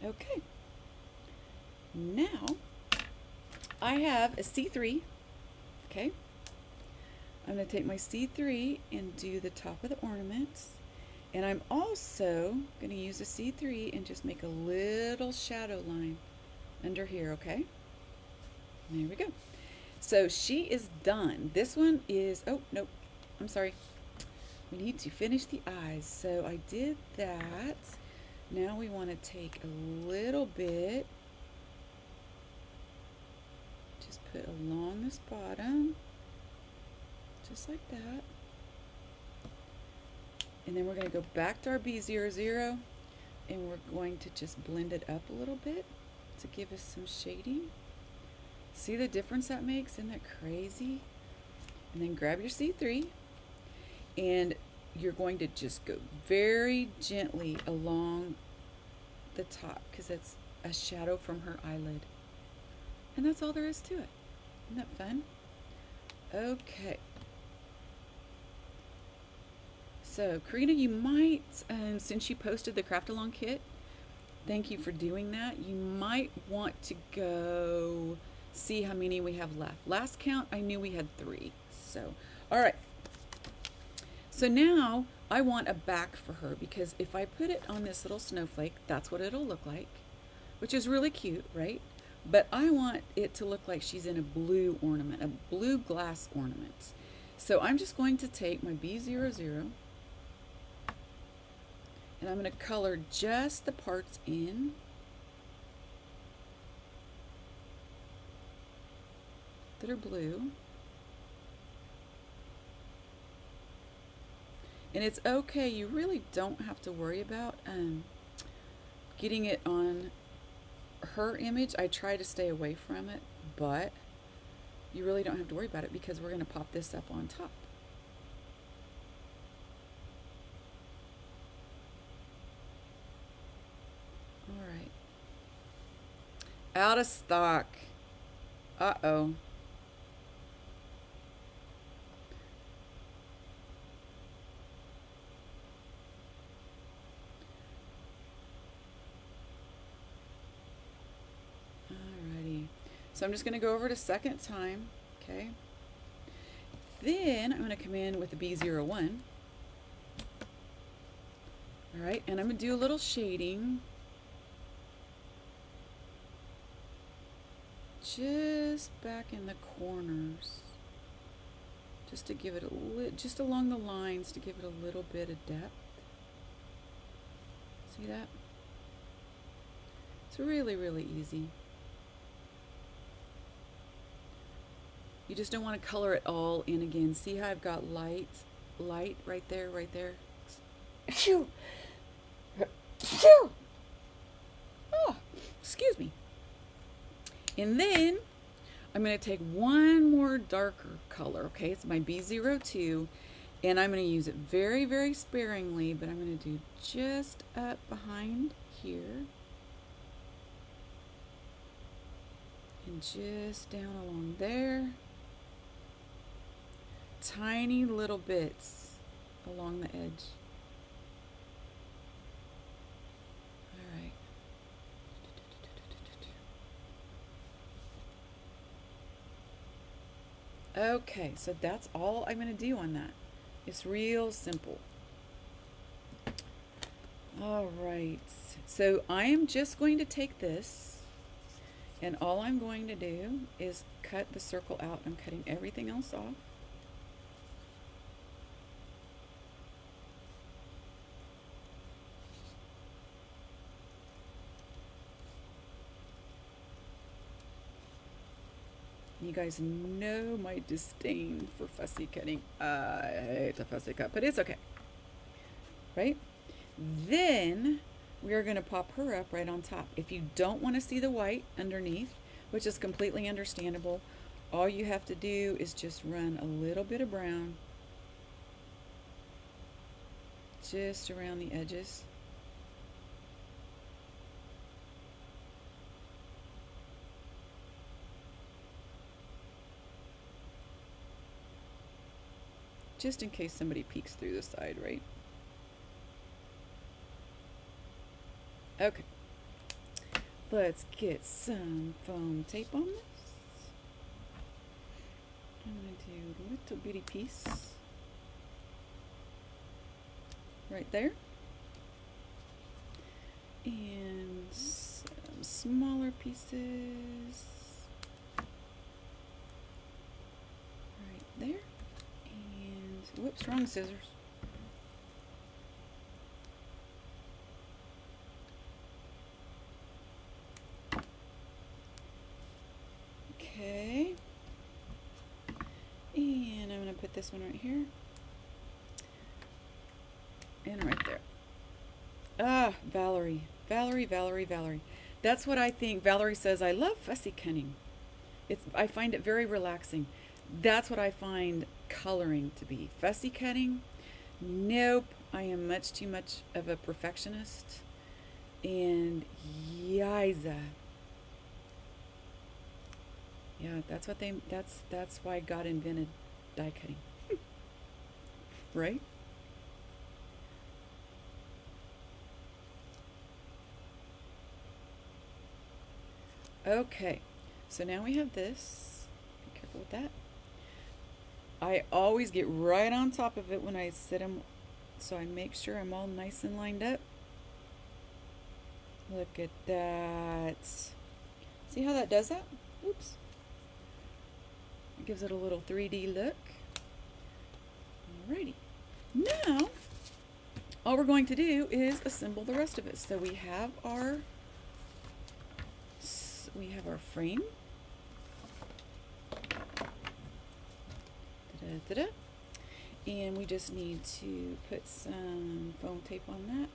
Okay, now I have a C3, okay, I'm going to take my C3 and do the top of the ornaments, and I'm also going to use a C3 and just make a little shadow line under here, okay, there we go. So she is done. This one is, oh, nope, I'm sorry, we need to finish the eyes, so I did that. Now we want to take a little bit, just put along this bottom, just like that. And then we're going to go back to our B00 and we're going to just blend it up a little bit to give us some shading. See the difference that makes? Isn't that crazy? And then grab your C3 and you're going to just go very gently along the top because it's a shadow from her eyelid. And that's all there is to it. Isn't that fun? Okay. So, Karina, you might, since you posted the craft along kit, thank you for doing that. You might want to go see how many we have left. Last count, I knew we had 3. So, all right. So now I want a back for her, because if I put it on this little snowflake, that's what it'll look like, which is really cute, right? But I want it to look like she's in a blue ornament, a blue glass ornament. So I'm just going to take my B00 and I'm going to color just the parts in. That are blue. And it's okay, you really don't have to worry about getting it on her image. I try to stay away from it, but you really don't have to worry about it because we're going to pop this up on top. All right. Out of stock. Uh-oh. So I'm just going to go over it a second time, okay? Then I'm going to come in with the B01. All right, and I'm going to do a little shading. Just back in the corners. Just to give it a little, just along the lines to give it a little bit of depth. See that? It's really, really easy. You just don't want to color it all in again. See how I've got light right there, right there. Phew. Phew. Oh, excuse me. And then I'm going to take one more darker color, okay? It's my B02, and I'm going to use it very, very sparingly, but I'm going to do just up behind here. And just down along there. Tiny little bits along the edge. All right. Okay, so that's all I'm going to do on that. It's real simple. All right, so I am just going to take this, and all I'm going to do is cut the circle out. I'm cutting everything else off. You guys know my disdain for fussy cutting. I hate a fussy cut, but it's okay. Right? Then we are going to pop her up right on top. If you don't want to see the white underneath, which is completely understandable, all you have to do is just run a little bit of brown just around the edges. Just in case somebody peeks through the side, right? Okay. Let's get some foam tape on this. I'm going to do a little bitty piece right there. And some smaller pieces right there. Whoops, wrong scissors. Okay. And I'm going to put this one right here. And right there. Ah, Valerie. Valerie. That's what I think. Valerie says, I love fussy cutting. I find it very relaxing. That's what I find coloring to be. Fussy cutting? Nope. I am much too much of a perfectionist. And yiza. Yeah, that's why God invented die cutting. Right? Okay. So now we have this. Be careful with that. I always get right on top of it when I set them so I make sure I'm all nice and lined up. Look at that. See how that does that? Oops. It gives it a little 3D look. Alrighty. Now, all we're going to do is assemble the rest of it. So we have our frame. Da-da-da-da. And we just need to put some foam tape on that.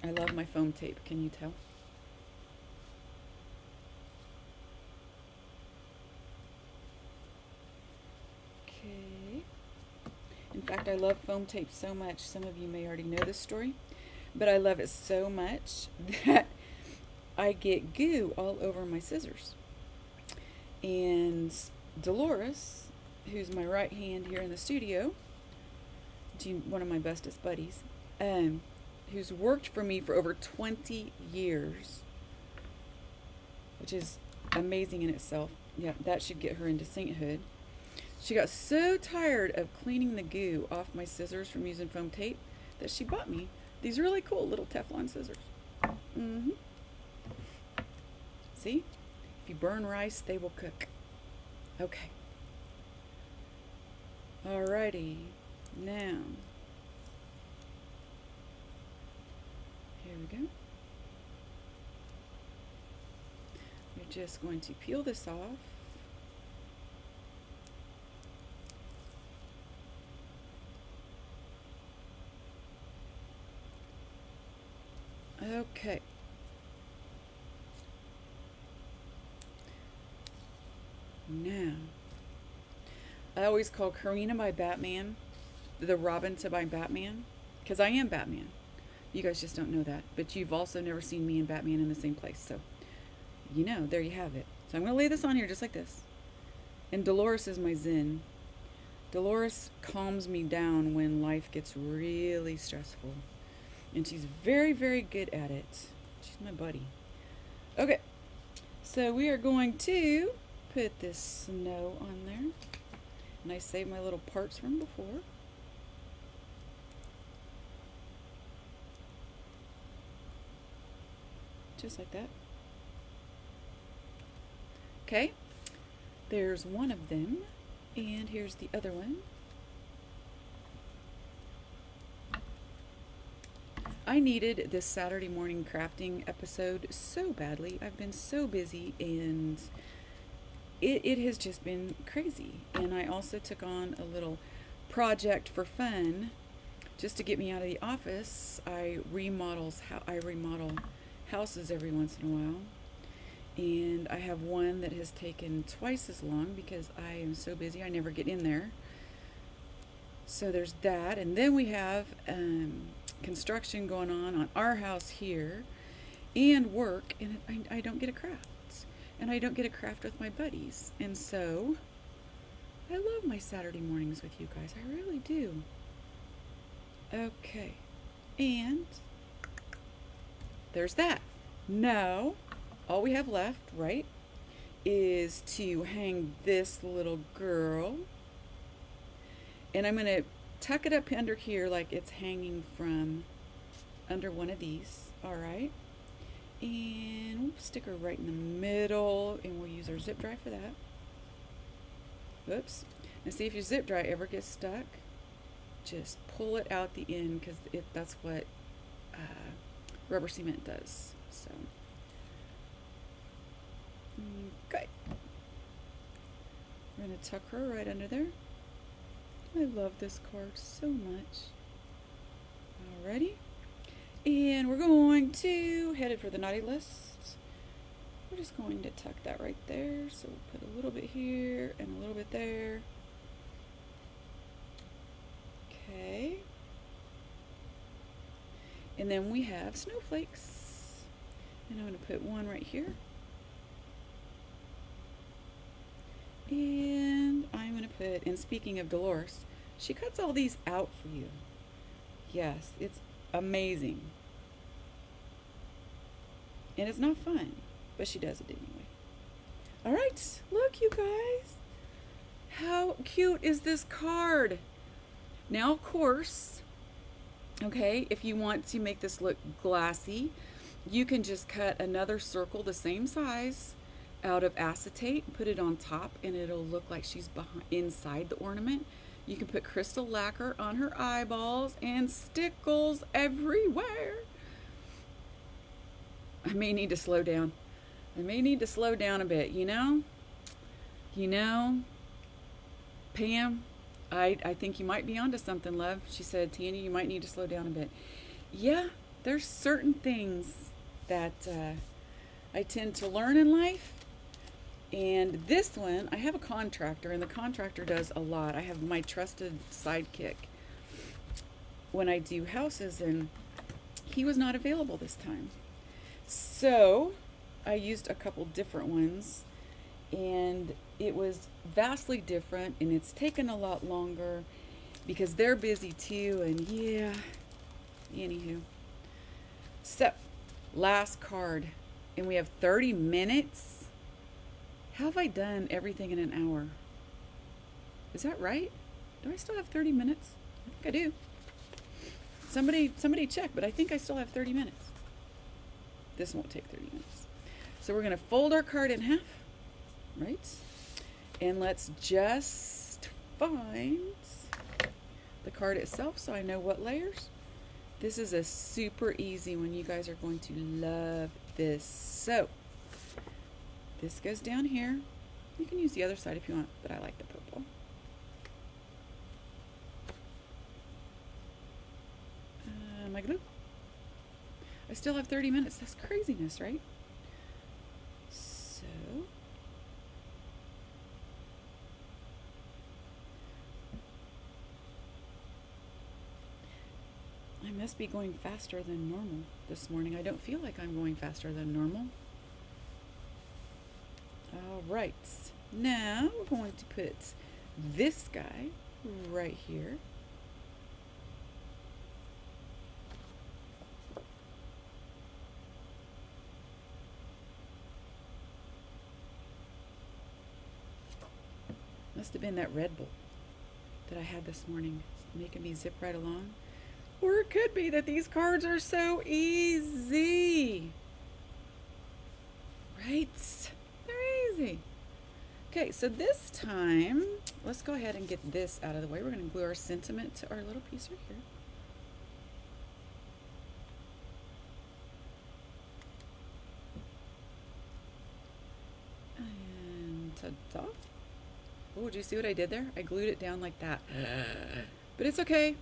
I love my foam tape, can you tell? Okay. In fact, I love foam tape so much, some of you may already know this story, but I love it so much that I get goo all over my scissors. And Dolores, who's my right hand here in the studio, one of my bestest buddies, who's worked for me for over 20 years, which is amazing in itself. Yeah, that should get her into sainthood. She got so tired of cleaning the goo off my scissors from using foam tape that she bought me these really cool little Teflon scissors. See? If you burn rice, they will cook. Okay. Alrighty. Now, here we go. We're just going to peel this off. Okay. Now, I always call Karina my Batman, the Robin to my Batman, because I am Batman. You guys just don't know that, but you've also never seen me and Batman in the same place, so you know, there you have it. So I'm going to lay this on here just like this. And Dolores is my Zen. Dolores calms me down when life gets really stressful, and she's very, very good at it. She's my buddy. Okay, so we are going to put this snow on there. And I saved my little parts from before. Just like that. Okay, there's one of them, and here's the other one. I needed this Saturday morning crafting episode so badly. I've been so busy, and it has just been crazy. And I also took on a little project for fun just to get me out of the office. I remodel houses every once in a while, and I have one that has taken twice as long because I am so busy I never get in there. So there's that, and then we have construction going on our house here, and work, and I don't get a craft. And I don't get a craft with my buddies. And so I love my Saturday mornings with you guys. I really do. Okay. And there's that. Now, all we have left, right, is to hang this little girl. And I'm going to tuck it up under here like it's hanging from under one of these. All right. And we'll stick her right in the middle, and we'll use our zip dry for that. Whoops. Now see, if your zip dry ever gets stuck, just pull it out the end, because that's what rubber cement does. So, okay. We're going to tuck her right under there. I love this card so much. Alrighty. And we're going to, headed for the naughty list. We're just going to tuck that right there. So we'll put a little bit here and a little bit there. Okay. And then we have snowflakes. And I'm going to put one right here. And I'm going to put, and speaking of Dolores, she cuts all these out for you. Yes, it's amazing. And it's not fun, but she does it anyway. All right, look, you guys. How cute is this card? Now, of course, okay, if you want to make this look glassy, you can just cut another circle the same size out of acetate and put it on top, and it'll look like she's inside the ornament. You can put crystal lacquer on her eyeballs and stickles everywhere. I may need to slow down. I may need to slow down a bit, you know? You know, Pam, I think you might be onto something, love. She said, Tanya, you might need to slow down a bit. Yeah, there's certain things that I tend to learn in life. And this one, I have a contractor, and the contractor does a lot. I have my trusted sidekick when I do houses, and he was not available this time. So I used a couple different ones, and it was vastly different, and it's taken a lot longer because they're busy too, and yeah, anywho. So, last card, and we have 30 minutes. How have I done everything in an hour? Is that right? Do I still have 30 minutes? I think I do. Somebody check, but I think I still have 30 minutes. This won't take 30 minutes. So we're going to fold our card in half, right? And let's just find the card itself so I know what layers. This is a super easy one. You guys are going to love this. So this goes down here. You can use the other side if you want, but I like the purple. My glue. I still have 30 minutes. That's craziness, right? So I must be going faster than normal this morning. I don't feel like I'm going faster than normal. All right, now we're going to put this guy right here. Must have been that Red Bull that I had this morning. It's making me zip right along. Or it could be that these cards are so easy. Right? They're easy. Okay, so this time, let's go ahead and get this out of the way. We're going to glue our sentiment to our little piece right here. And ta-da. Oh, do you see what I did there? I glued it down like that. But it's okay,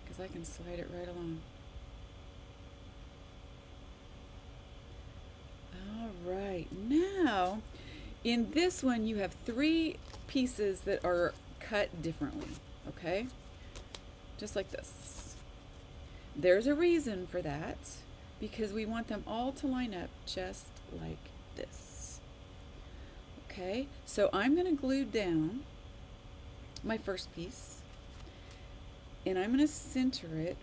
because I can slide it right along. All right, now in this one you have 3 pieces that are cut differently, okay? Just like this. There's a reason for that, because we want them all to line up just like this. Okay, so I'm going to glue down my first piece, and I'm going to center it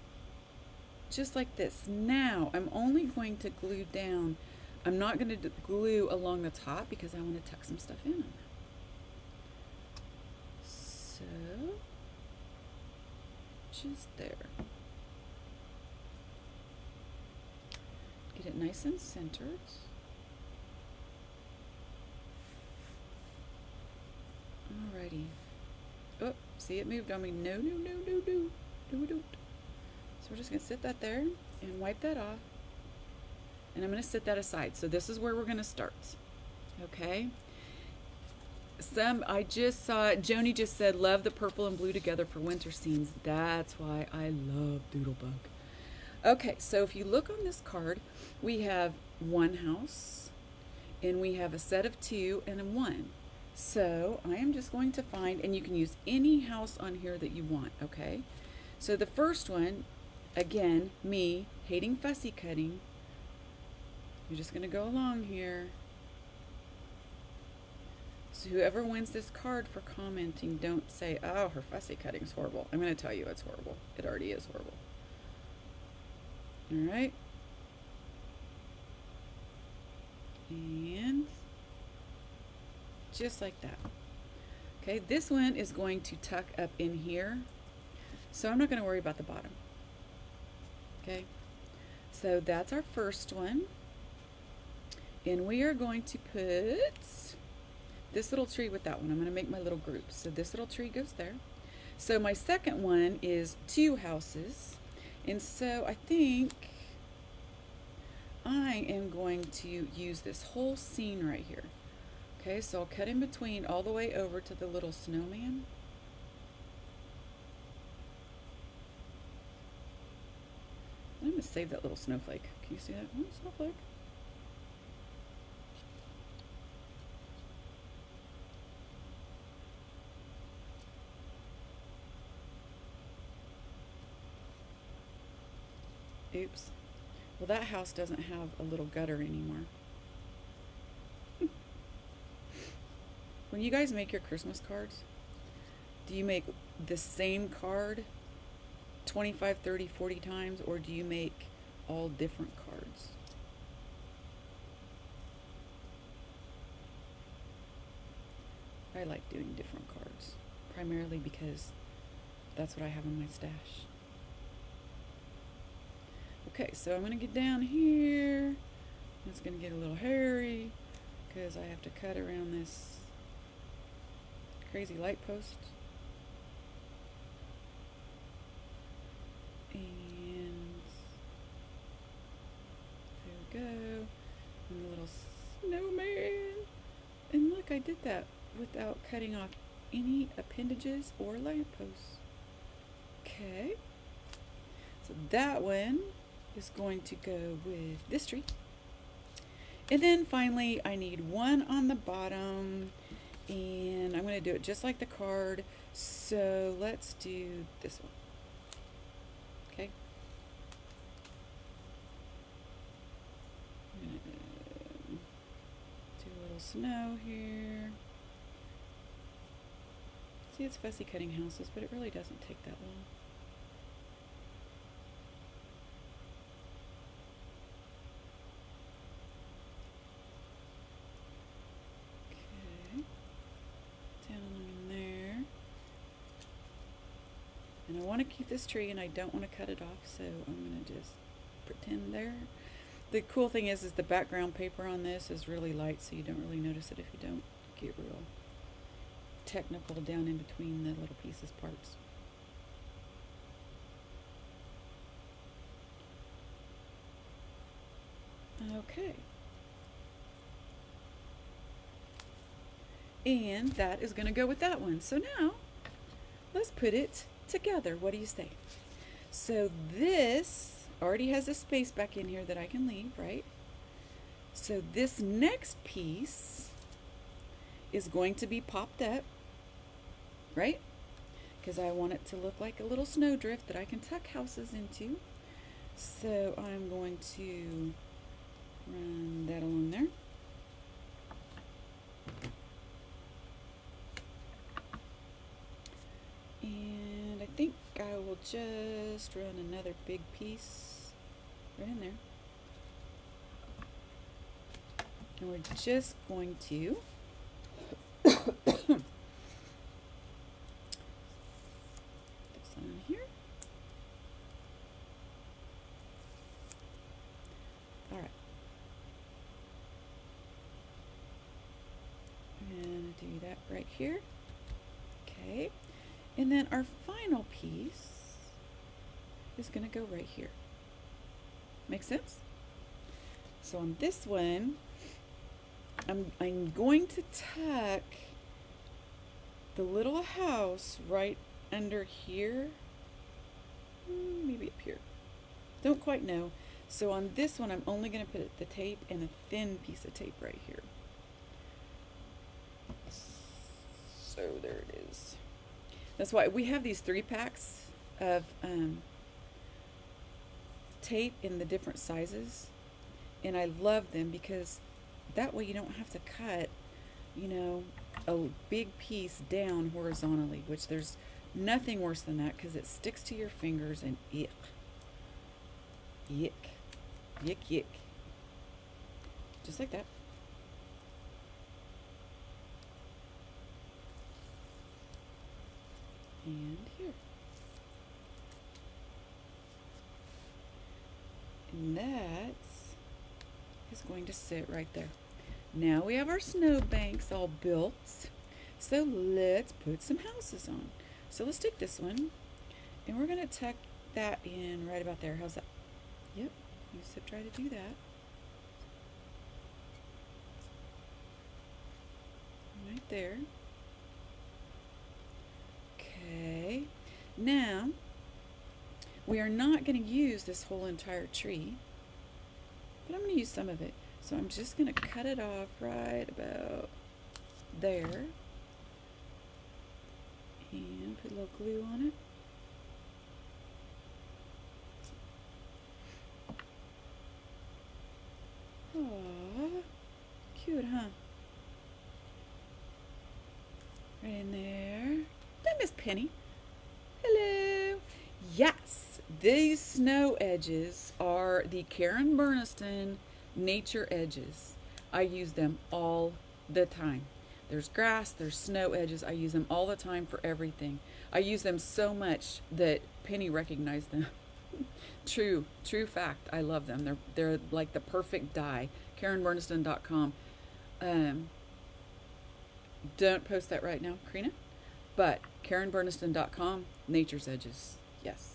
just like this. Now I'm only going to glue down. I'm not going to glue along the top because I want to tuck some stuff in on that. So just there. Get it nice and centered. Alrighty. Oh, see, it moved on me. No. So we're just going to sit that there and wipe that off. And I'm going to set that aside. So this is where we're going to start. Okay. I just saw, Joni just said, love the purple and blue together for winter scenes. That's why I love Doodlebug. Okay, so if you look on this card, we have one house, and we have a set of 2 and a 1. So I am just going to find, and you can use any house on here that you want, okay? So the first one, again, me hating fussy cutting. You're just going to go along here. So whoever wins this card for commenting, don't say, oh, her fussy cutting's horrible. I'm going to tell you it's horrible. It already is horrible. All right. And just like that. Okay, this one is going to tuck up in here, so I'm not going to worry about the bottom. Okay, so that's our first one, and we are going to put this little tree with that one. I'm going to make my little group. So this little tree goes there. So my second one is 2 houses, and so I think I am going to use this whole scene right here. Okay, so I'll cut in between all the way over to the little snowman. I'm going to save that little snowflake. Can you see that? Oh, snowflake. Oops. Well, that house doesn't have a little gutter anymore. When you guys make your Christmas cards, do you make the same card 25, 30, 40 times, or do you make all different cards? I like doing different cards, primarily because that's what I have in my stash. Okay, so I'm going to get down here. It's going to get a little hairy because I have to cut around this crazy light post. And there we go. And the little snowman. And look, I did that without cutting off any appendages or light posts. Okay. So that one is going to go with this tree. And then finally, I need one on the bottom, and I'm going to do it just like the card. So let's do this one. Okay. I'm going to do a little snow here. See, it's fussy cutting houses, but it really doesn't take that long. And I want to keep this tree and I don't want to cut it off, so I'm going to just pretend there. The cool thing is the background paper on this is really light, so you don't really notice it if you don't get real technical down in between the little pieces parts. Okay. And that is going to go with that one. So now, let's put it together. What do you say? So this already has a space back in here that I can leave, right? So this next piece is going to be popped up, right? Because I want it to look like a little snowdrift that I can tuck houses into. So I'm going to run that along there. And I think I will just run another big piece right in there. And we're just going to this on here. All right. And do that right here. Okay. And then our final piece is going to go right here. Make sense? So on this one, I'm going to tuck the little house right under here. Maybe up here. Don't quite know. So on this one, I'm only going to put the tape and a thin piece of tape right here. So there it is. That's why we have these 3-packs of tape in the different sizes, and I love them because that way you don't have to cut, you know, a big piece down horizontally, which there's nothing worse than that because it sticks to your fingers and yuck. Yuck. Yuck, yuck. Just like that. and here. And that is going to sit right there. Now we have our snowbanks all built. So let's put some houses on. So let's take this one and we're going to tuck that in right about there. How's that? Yep, you should try to do that. Right there. Okay, now we are not going to use this whole entire tree, but I'm going to use some of it. So I'm just going to cut it off right about there and put a little glue on it. Aww, cute, huh? Right in there. Hi, Miss Penny. Hello. Yes, these snow edges are the Karen Burniston nature edges. I use them all the time. There's grass, there's snow edges. I use them all the time for everything. I use them so much that Penny recognized them. True fact. I love them. They're like the perfect dye. KarenBurniston.com. Don't post that right now, Karina. But KarenBurniston.com, nature's edges. Yes.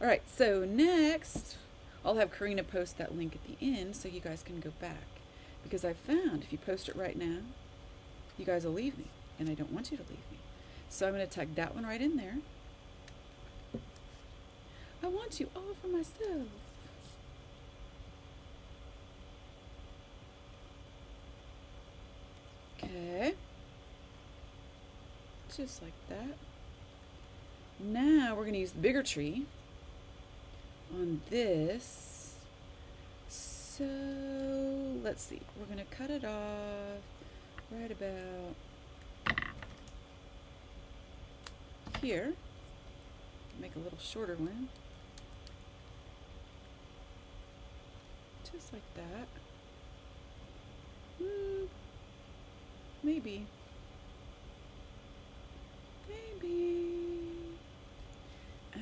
All right. So next, I'll have Karina post that link at the end so you guys can go back, because I found if you post it right now, you guys will leave me, and I don't want you to leave me. So I'm going to tuck that one right in there. I want you all for myself. Okay. Just like that. Now we're going to use the bigger tree on this. So let's see. We're going to cut it off right about here. Make a little shorter one. Just like that. Maybe.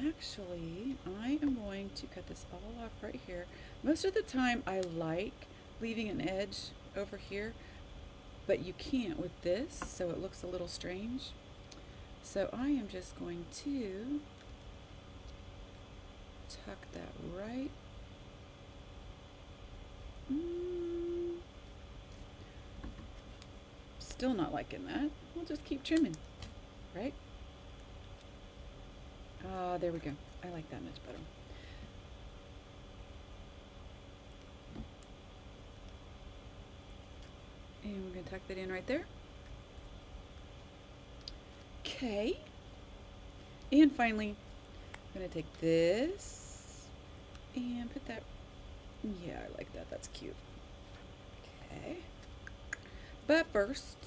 Actually, I am going to cut this all off right here. Most of the time I like leaving an edge over here, but you can't with this, so it looks a little strange. So I am just going to tuck that right. Still not liking that. We'll just keep trimming, right? There we go. I like that much better. And we're going to tuck that in right there. Okay. And finally, I'm going to take this and put that. Yeah, I like that. That's cute. Okay. But first,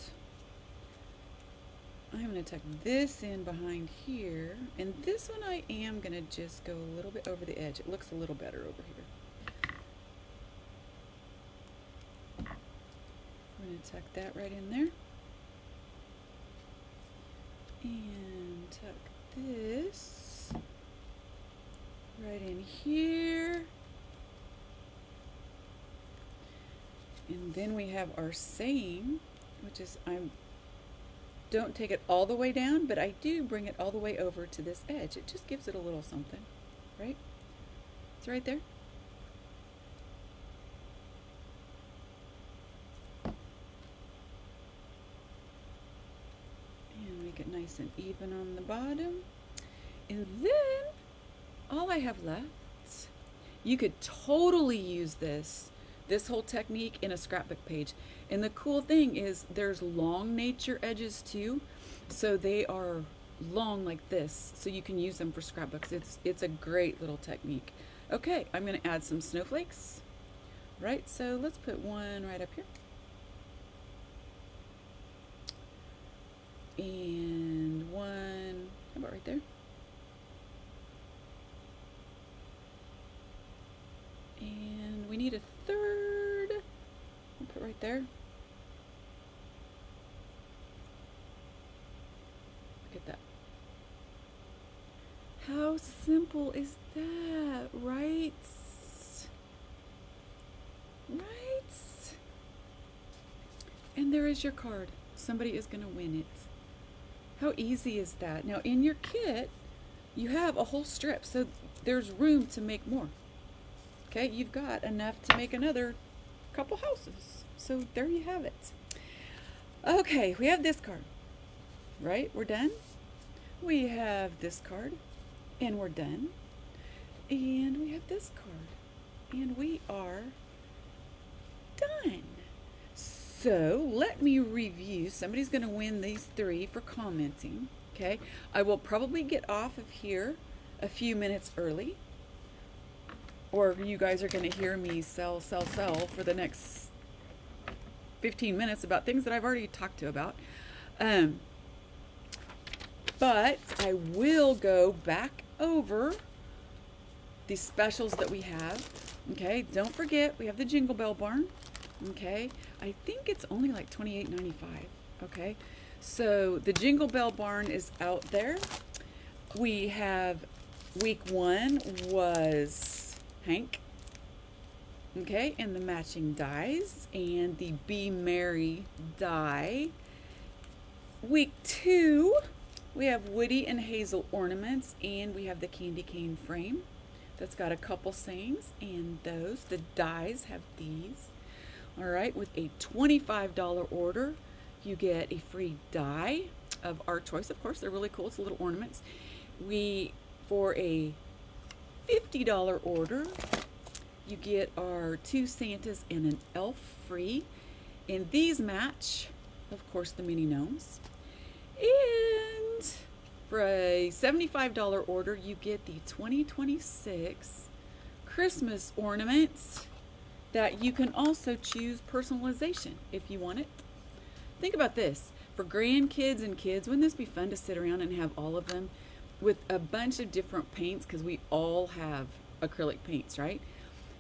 I'm going to tuck this in behind here, and this one I am going to just go a little bit over the edge. It looks a little better over here. I'm going to tuck that right in there, and tuck this right in here, and then we have our saying, which is don't take it all the way down, but I do bring it all the way over to this edge. It just gives it a little something, right? It's right there. And make it nice and even on the bottom. And then all I have left, you could totally use this whole technique in a scrapbook page. And the cool thing is there's long nature edges too. So they are long like this. So you can use them for scrapbooks. It's a great little technique. Okay, I'm going to add some snowflakes. Right, so let's put one right up here. And one, how about right there? And we need a third. We'll put right there. Look at that. How simple is that, right? Right? And there is your card. Somebody is going to win it. How easy is that? Now, in your kit, you have a whole strip, so there's room to make more. Okay, you've got enough to make another couple houses. So there you have it. Okay, we have this card, right? We're done. We have this card, and we're done. And we have this card, and we are done. So let me review. Somebody's going to win these 3 for commenting. Okay, I will probably get off of here a few minutes early, or you guys are going to hear me sell for the next 15 minutes about things that I've already talked to about. But I will go back over the specials that we have. Okay, don't forget we have the Jingle Bell Barn. Okay, I think it's only like $28.95. Okay, so the Jingle Bell Barn is out there. We have week 1 was Hank. Okay, and the matching dies and the Be Merry die. Week 2, we have Woody and Hazel ornaments, and we have the candy cane frame that's got a couple sayings, and those, the dies have these. All right, with a $25 order, you get a free die of our choice. Of course, they're really cool. It's little ornaments. For a $50 order, you get our 2 Santas and an elf free. And these match, of course, the mini gnomes. And for a $75 order, you get the 2026 Christmas ornaments that you can also choose personalization if you want it. Think about this. For grandkids and kids, wouldn't this be fun to sit around and have all of them with a bunch of different paints, because we all have acrylic paints, right?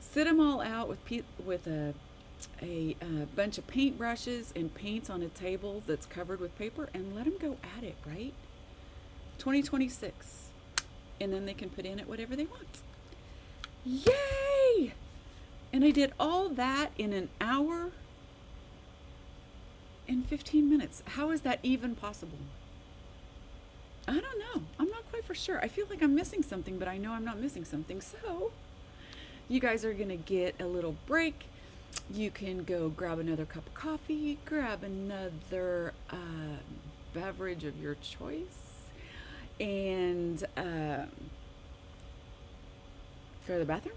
Sit them all out with a bunch of paintbrushes and paints on a table that's covered with paper, and let them go at it, right? 2026. And then they can put in it whatever they want. Yay! And I did all that in an hour and 15 minutes. How is that even possible? I don't know. I'm not quite for sure. I feel like I'm missing something, but I know I'm not missing something. So you guys are going to get a little break. You can go grab another cup of coffee, grab another beverage of your choice, and go to the bathroom.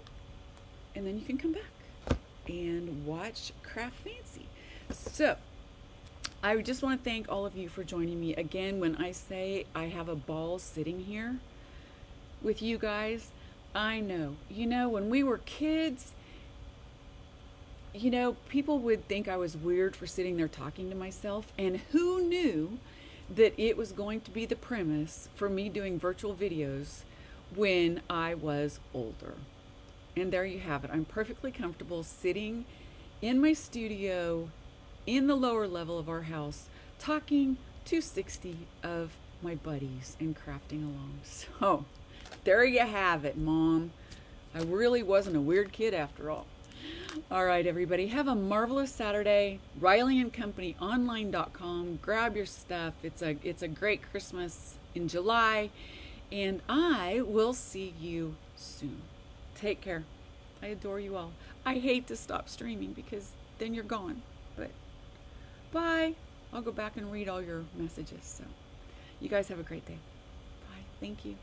And then you can come back and watch Craft Fancy. So I just want to thank all of you for joining me again. When I say I have a ball sitting here with you guys, I know, when we were kids, people would think I was weird for sitting there talking to myself, and who knew that it was going to be the premise for me doing virtual videos when I was older. And there you have it. I'm perfectly comfortable sitting in my studio in the lower level of our house, talking to 60 of my buddies and crafting along. So there you have it, Mom. I really wasn't a weird kid after all. All right, everybody, have a marvelous Saturday. RileyandCompanyOnline.com. Grab your stuff. It's a great Christmas in July, and I will see you soon. Take care. I adore you all. I hate to stop streaming because then you're gone. But bye. I'll go back and read all your messages. So you guys have a great day. Bye. Thank you.